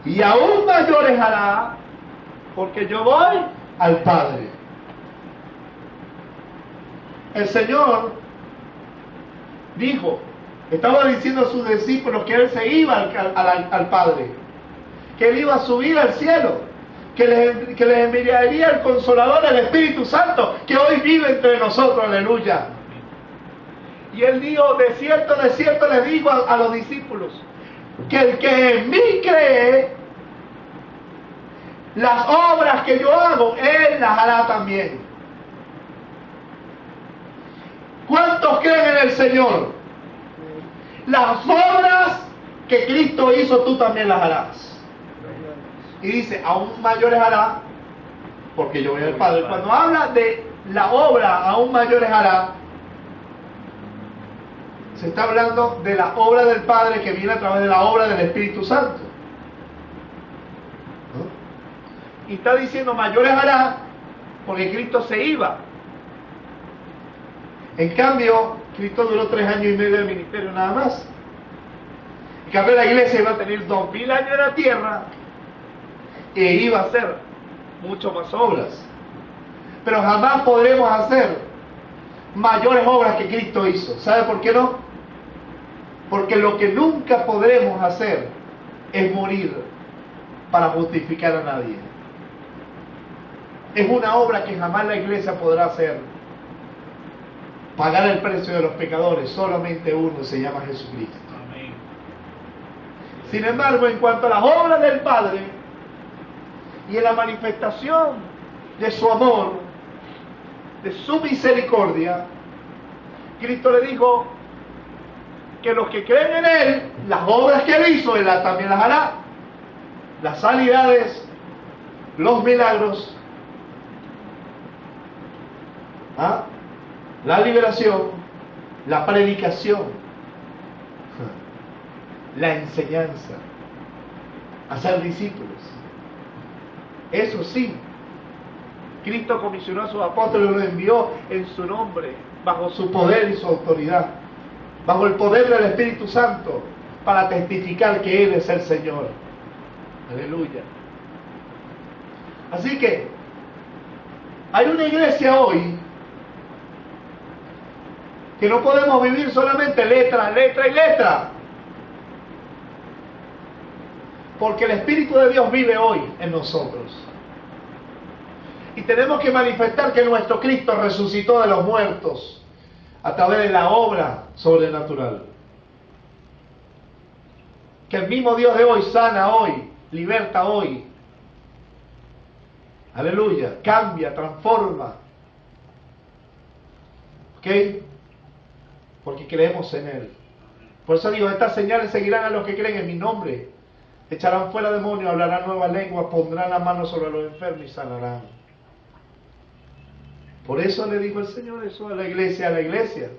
Y aún mayores hará, porque yo voy al Padre. El Señor dijo, estaba diciendo a sus discípulos que Él se iba al Padre, que Él iba a subir al cielo, que les enviaría el Consolador, el Espíritu Santo, que hoy vive entre nosotros, aleluya. Y Él dijo, de cierto les digo a los discípulos, que el que en mí cree, las obras que yo hago, Él las hará también. ¿Cuántos creen en el Señor? Las obras que Cristo hizo, tú también las harás. Y dice, aún mayores hará, porque yo voy al Padre. Cuando habla de la obra, aún mayores hará, se está hablando de la obra del Padre que viene a través de la obra del Espíritu Santo. Y está diciendo mayores hará porque Cristo se iba. En cambio, Cristo duró 3 años y medio de ministerio nada más. En cambio, la iglesia iba a tener 2000 años en la tierra e iba a hacer mucho más obras. Pero jamás podremos hacer mayores obras que Cristo hizo. ¿Sabe por qué no? Porque lo que nunca podremos hacer es morir para justificar a nadie. Es una obra que jamás la iglesia podrá hacer. Pagar el precio de los pecadores, solamente uno, se llama Jesucristo. Amén. Sin embargo, en cuanto a las obras del Padre y en la manifestación de su amor, de su misericordia, Cristo le dijo que los que creen en Él, las obras que Él hizo, Él también las hará. Las sanidades, los milagros, la liberación, la predicación, la enseñanza, hacer discípulos. Eso sí, Cristo comisionó a sus apóstoles y los envió en su nombre, bajo su poder y su autoridad, bajo el poder del Espíritu Santo, para testificar que Él es el Señor. Aleluya. Así que hay una iglesia hoy que no podemos vivir solamente letra, letra y letra, porque el Espíritu de Dios vive hoy en nosotros. Y tenemos que manifestar que nuestro Cristo resucitó de los muertos. a través de la obra sobrenatural. Que el mismo Dios de hoy sana hoy, liberta hoy. Aleluya, cambia, transforma. ¿Ok? Porque creemos en Él. Por eso digo, estas señales seguirán a los que creen en mi nombre. Echarán fuera demonios, hablarán nuevas lenguas, pondrán las manos sobre los enfermos y sanarán. Por eso le dijo el Señor eso a la iglesia,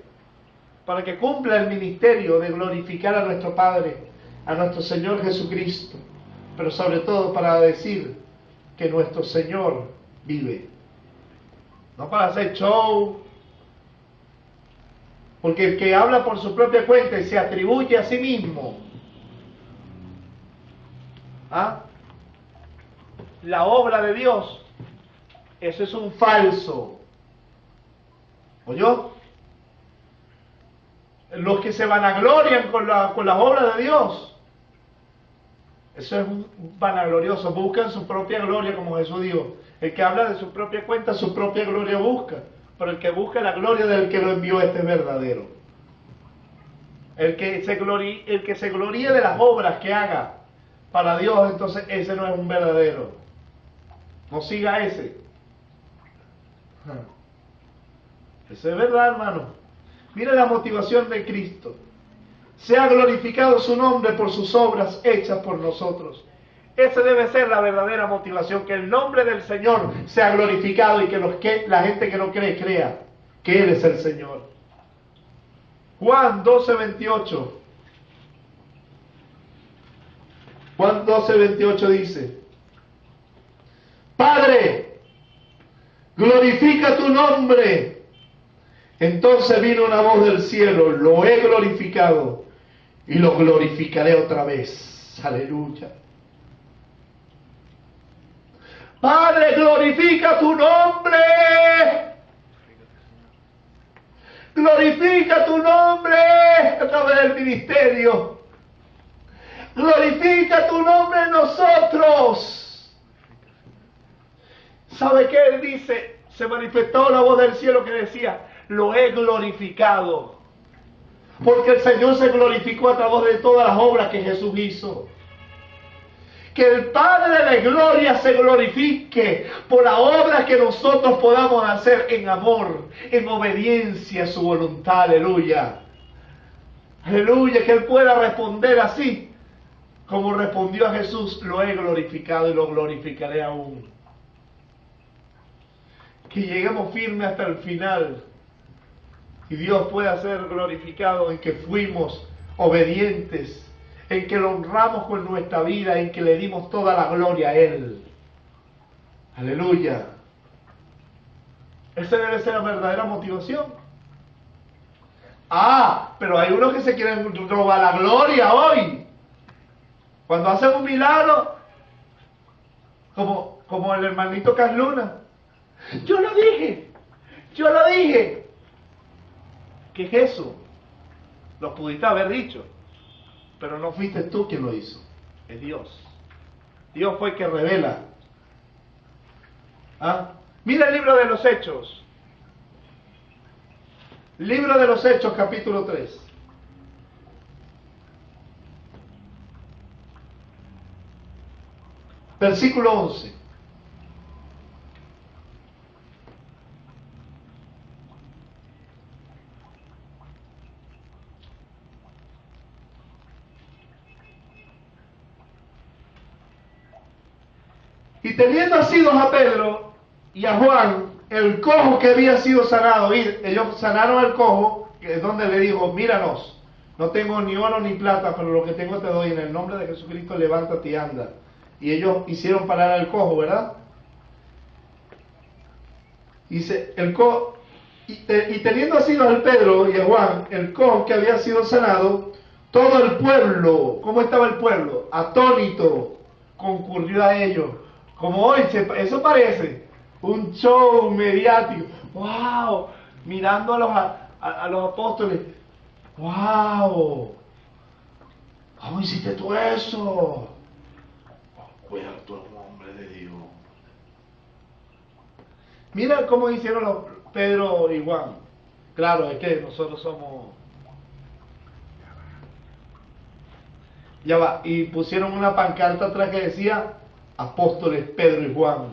para que cumpla el ministerio de glorificar a nuestro Padre, a nuestro Señor Jesucristo, pero sobre todo para decir que nuestro Señor vive. No para hacer show, porque el que habla por su propia cuenta y se atribuye a sí mismo, la obra de Dios, eso es un falso. ¿Oyó? Los que se vanaglorian con las obras de Dios, eso es un vanaglorioso, buscan su propia gloria, como Jesús dijo. El que habla de su propia cuenta, su propia gloria busca, pero el que busca la gloria del que lo envió, este es verdadero. El que se gloríe de las obras que haga para Dios, entonces ese no es un verdadero. No siga ese. Eso es verdad, hermano. Mira la motivación de Cristo. Sea glorificado su nombre por sus obras hechas por nosotros. Esa debe ser la verdadera motivación, que el nombre del Señor sea glorificado y que la gente que no cree, crea que Él es el Señor. Juan 12:28. Juan 12:28 dice: Padre, glorifica tu nombre. Entonces vino una voz del cielo: lo he glorificado y lo glorificaré otra vez. Aleluya. Padre, glorifica tu nombre. Glorifica tu nombre a través del ministerio. Glorifica tu nombre en nosotros. ¿Sabe qué él dice? Se manifestó la voz del cielo que decía: lo he glorificado. Porque el Señor se glorificó a través de todas las obras que Jesús hizo. Que el Padre de gloria se glorifique por la obra que nosotros podamos hacer en amor, en obediencia a su voluntad. Aleluya. Aleluya, que Él pueda responder así, como respondió a Jesús: lo he glorificado y lo glorificaré aún. Que lleguemos firmes hasta el final y Dios pueda ser glorificado en que fuimos obedientes, en que lo honramos con nuestra vida, en que le dimos toda la gloria a Él. Aleluya. Esa debe ser la verdadera motivación. Pero hay unos que se quieren robar la gloria hoy. Cuando hacen un milagro, como el hermanito Casluna: yo lo dije. ¿Qué es eso? Lo pudiste haber dicho, pero no fuiste tú quien lo hizo, es Dios. Dios fue el que revela. Mira el libro de los Hechos. Libro de los Hechos, capítulo 3. Versículo 11. Y teniendo asidos a Pedro y a Juan, el cojo que había sido sanado, ellos sanaron al cojo, que es donde le dijo: míranos, no tengo ni oro ni plata, pero lo que tengo te doy, en el nombre de Jesucristo levántate y anda. Y ellos hicieron parar al cojo, ¿verdad? Dice, y teniendo asidos a Pedro y a Juan, el cojo que había sido sanado, todo el pueblo, ¿cómo estaba el pueblo? Atónito, concurrió a ellos. Como hoy, eso parece un show mediático. ¡Wow! Mirando a los apóstoles. ¡Wow! ¿Cómo hiciste tú eso? Cuida tu nombre de Dios. Mira cómo hicieron Pedro y Juan. Claro, es que nosotros somos... Ya va, y pusieron una pancarta atrás que decía Apóstoles Pedro y Juan,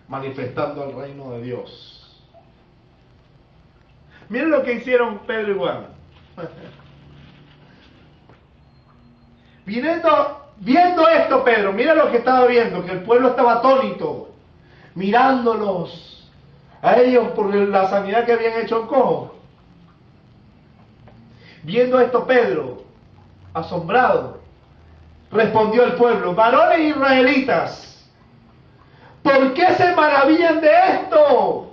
manifestando el reino de Dios. Miren lo que hicieron Pedro y Juan. Viendo esto, Pedro, mira lo que estaba viendo, que el pueblo estaba atónito, mirándolos a ellos por la sanidad que habían hecho en cojo. Viendo esto, Pedro, asombrado, respondió el pueblo: varones israelitas, ¿por qué se maravillan de esto?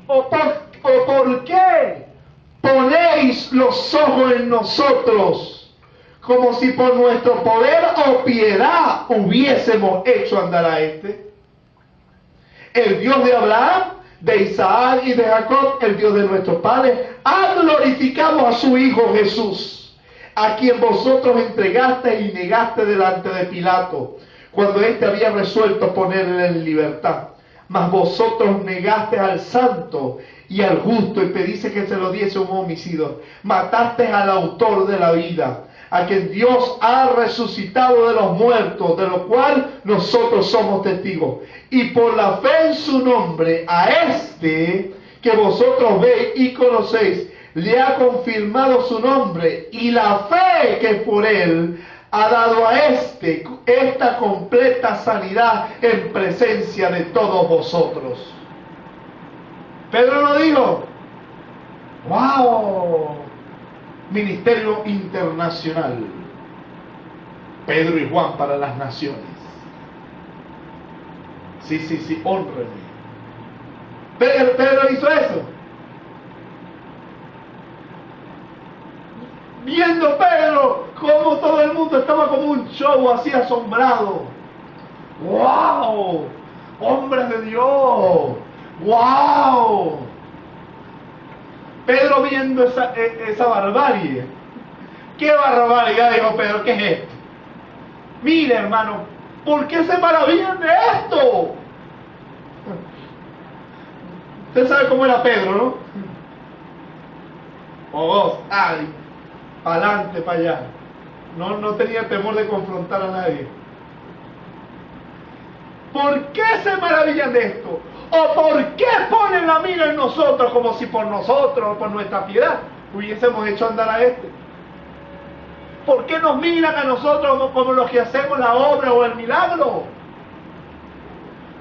¿O por qué ponéis los ojos en nosotros, como si por nuestro poder o piedad hubiésemos hecho andar a este? El Dios de Abraham, de Isaac y de Jacob, el Dios de nuestros padres, ha glorificado a su Hijo Jesús, a quien vosotros entregaste y negaste delante de Pilato, cuando éste había resuelto ponerle en libertad. Mas vosotros negaste al santo y al justo y pediste que se lo diese un homicidio. Mataste al autor de la vida, a quien Dios ha resucitado de los muertos, de lo cual nosotros somos testigos. Y por la fe en su nombre, a este que vosotros veis y conocéis, le ha confirmado su nombre, y la fe que por él ha dado a esta completa sanidad en presencia de todos vosotros. Pedro no dijo: ¡wow! Ministerio internacional. Pedro y Juan para las naciones. Sí, honrenme. Pedro hizo eso. Viendo Pedro como todo el mundo estaba como un show así asombrado. ¡Wow! ¡Hombre de Dios! ¡Wow! Pedro viendo esa barbarie. ¿Qué barbaridad? Dijo Pedro, ¿qué es esto? Mire, hermano, ¿por qué se maravillan de esto? Usted sabe cómo era Pedro, ¿no? Oh, ay, para adelante, para allá. No tenía temor de confrontar a nadie. ¿Por qué se maravillan de esto? ¿O por qué ponen la mira en nosotros, como si por nosotros, por nuestra piedad, hubiésemos hecho andar a este? ¿Por qué nos miran a nosotros como los que hacemos la obra o el milagro?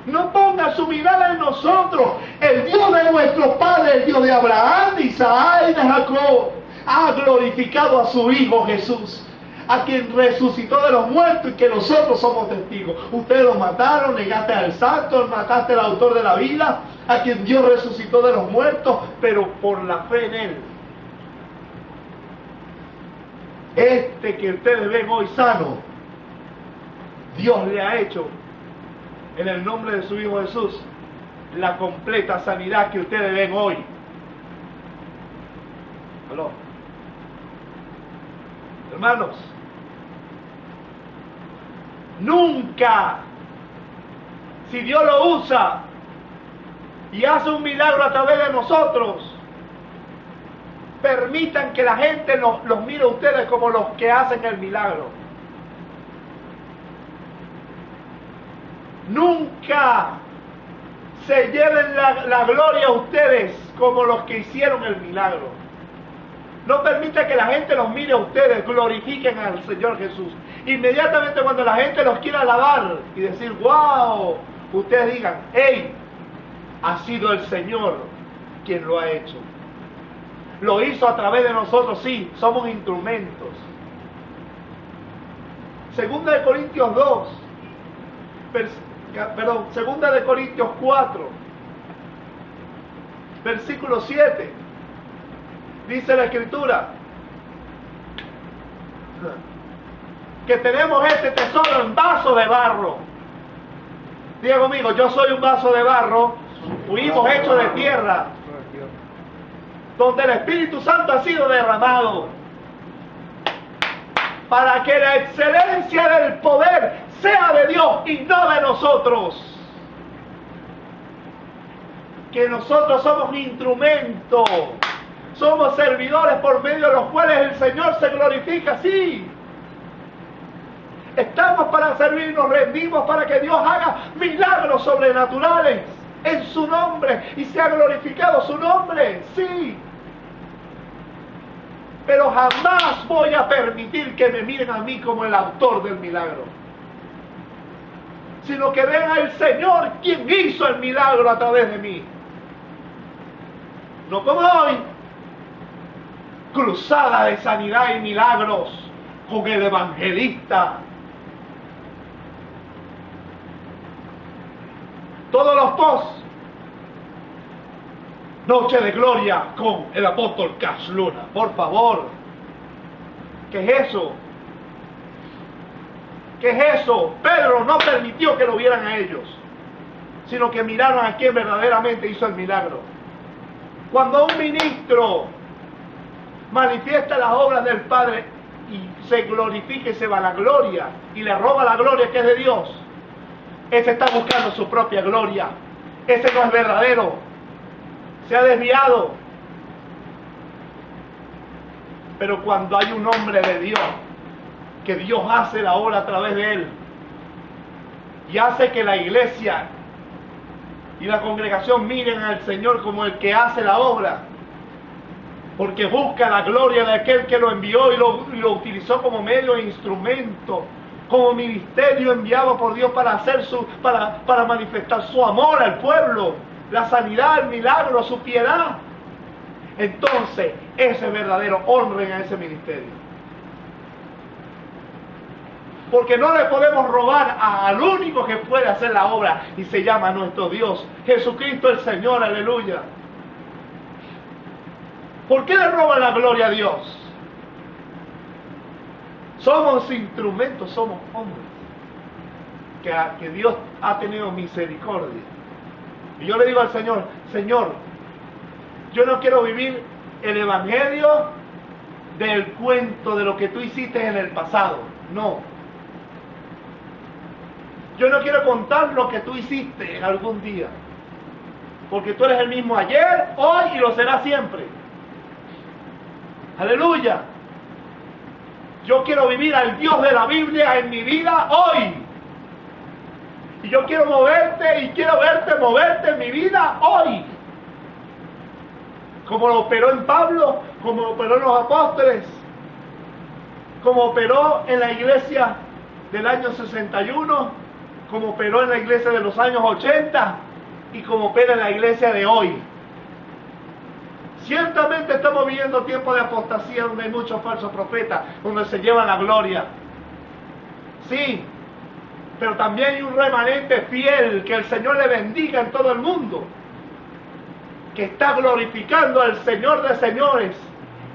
No ponga su mirada en nosotros. El Dios de nuestros padres, el Dios de Abraham, de Isaac y de Jacob, ha glorificado a su Hijo Jesús, a quien resucitó de los muertos y que nosotros somos testigos. Ustedes lo mataron, negaste al santo, mataste al autor de la vida, a quien Dios resucitó de los muertos, pero por la fe en Él. Este que ustedes ven hoy sano, Dios le ha hecho, en el nombre de su Hijo Jesús, la completa sanidad que ustedes ven hoy. ¿Aló? Hermanos, nunca, si Dios lo usa y hace un milagro a través de nosotros, permitan que la gente los mire a ustedes como los que hacen el milagro. Nunca se lleven la gloria a ustedes como los que hicieron el milagro. No permita que la gente los mire a ustedes, glorifiquen al Señor Jesús. Inmediatamente cuando la gente los quiera alabar y decir, wow, ustedes digan, hey, ha sido el Señor quien lo ha hecho. Lo hizo a través de nosotros, sí, somos instrumentos. Segunda de Corintios 2, Segunda de Corintios 4, versículo 7, dice la Escritura que tenemos este tesoro en vaso de barro. Diga conmigo, yo soy un vaso de barro, fuimos hechos de tierra, donde el Espíritu Santo ha sido derramado, para que la excelencia del poder sea de Dios y no de nosotros. que nosotros somos instrumentos, somos servidores por medio de los cuales el Señor se glorifica, sí. Estamos para servir, nos rendimos para que Dios haga milagros sobrenaturales en su nombre y sea glorificado su nombre, sí. Pero jamás voy a permitir que me miren a mí como el autor del milagro, sino que vean al Señor quien hizo el milagro a través de mí. No como hoy, cruzada de sanidad y milagros con el evangelista. Todos los posts, noche de gloria con el apóstol Cash Luna. Por favor, ¿qué es eso? ¿Qué es eso? Pedro no permitió que lo vieran a ellos, sino que miraron a quien verdaderamente hizo el milagro. Cuando un ministro manifiesta las obras del Padre y se glorifica y se va la gloria y le roba la gloria que es de Dios, ese está buscando su propia gloria. Ese no es verdadero. Se ha desviado. Pero cuando hay un hombre de Dios, que Dios hace la obra a través de él, y hace que la iglesia y la congregación miren al Señor como el que hace la obra, porque busca la gloria de aquel que lo envió y lo utilizó como medio e instrumento, como ministerio enviado por Dios para hacer para manifestar su amor al pueblo, la sanidad, el milagro, su piedad. Entonces, ese verdadero, honren a ese ministerio. Porque no le podemos robar al único que puede hacer la obra, y se llama nuestro Dios, Jesucristo el Señor, aleluya. ¿Por qué le roban la gloria a Dios? Somos instrumentos, somos hombres que Dios ha tenido misericordia. Y yo le digo al Señor, Señor, yo no quiero vivir el evangelio del cuento de lo que tú hiciste en el pasado, no. Yo no quiero contar lo que tú hiciste en algún día, porque tú eres el mismo ayer, hoy y lo serás siempre. Aleluya. Yo quiero vivir al Dios de la Biblia en mi vida hoy. Y yo quiero moverte y quiero verte moverte en mi vida hoy. Como lo operó en Pablo, como lo operó en los apóstoles, como operó en la iglesia del año 61, como operó en la iglesia de los años 80 y como opera en la iglesia de hoy. Ciertamente estamos viviendo tiempos de apostasía donde hay muchos falsos profetas, donde se llevan la gloria. Sí, pero también hay un remanente fiel, que el Señor le bendiga en todo el mundo, que está glorificando al Señor de señores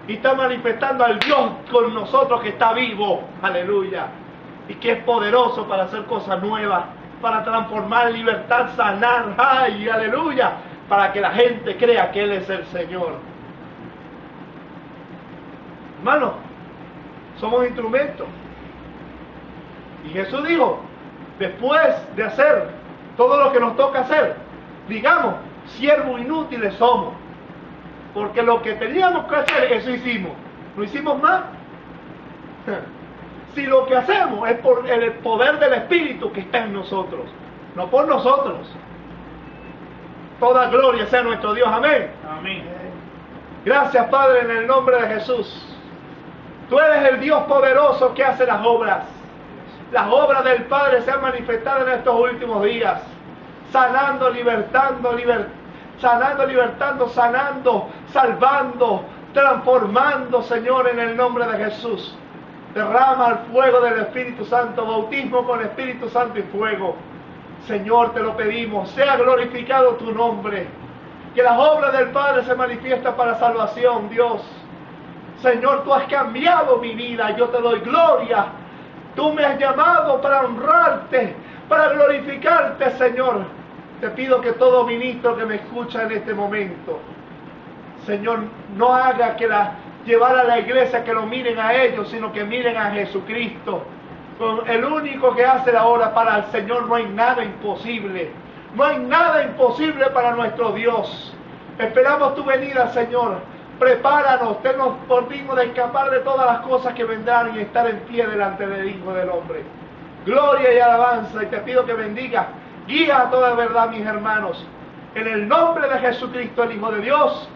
y está manifestando al Dios con nosotros que está vivo, aleluya, y que es poderoso para hacer cosas nuevas, para transformar, libertad, sanar, ay, aleluya, para que la gente crea que Él es el Señor. Hermano, somos instrumentos. Y Jesús dijo, después de hacer todo lo que nos toca hacer, digamos, siervos inútiles somos. Porque lo que teníamos que hacer, eso hicimos. ¿No hicimos más? Si lo que hacemos es por el poder del Espíritu que está en nosotros, no por nosotros. Toda gloria sea nuestro Dios, amén. Amén. Gracias, Padre, en el nombre de Jesús. Tú eres el Dios poderoso que hace las obras. Las obras del Padre se han manifestado en estos últimos días, sanando, libertando, sanando, salvando, transformando, Señor, en el nombre de Jesús. Derrama el fuego del Espíritu Santo, bautismo con Espíritu Santo y fuego. Señor, te lo pedimos, sea glorificado tu nombre, que las obras del Padre se manifiestan para salvación, Dios. Señor, tú has cambiado mi vida, yo te doy gloria. Tú me has llamado para honrarte, para glorificarte, Señor. Te pido que todo ministro que me escucha en este momento, Señor, no haga que llevar a la iglesia que lo miren a ellos, sino que miren a Jesucristo. El único que hace la obra, para el Señor no hay nada imposible. No hay nada imposible para nuestro Dios. Esperamos tu venida, Señor. Prepáranos, tennos por digno de escapar de todas las cosas que vendrán y estar en pie delante del Hijo del Hombre. Gloria y alabanza, y te pido que bendiga, guía a toda verdad, mis hermanos. En el nombre de Jesucristo, el Hijo de Dios.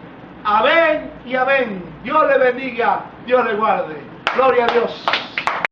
Amén y amén. Dios le bendiga, Dios le guarde. Gloria a Dios.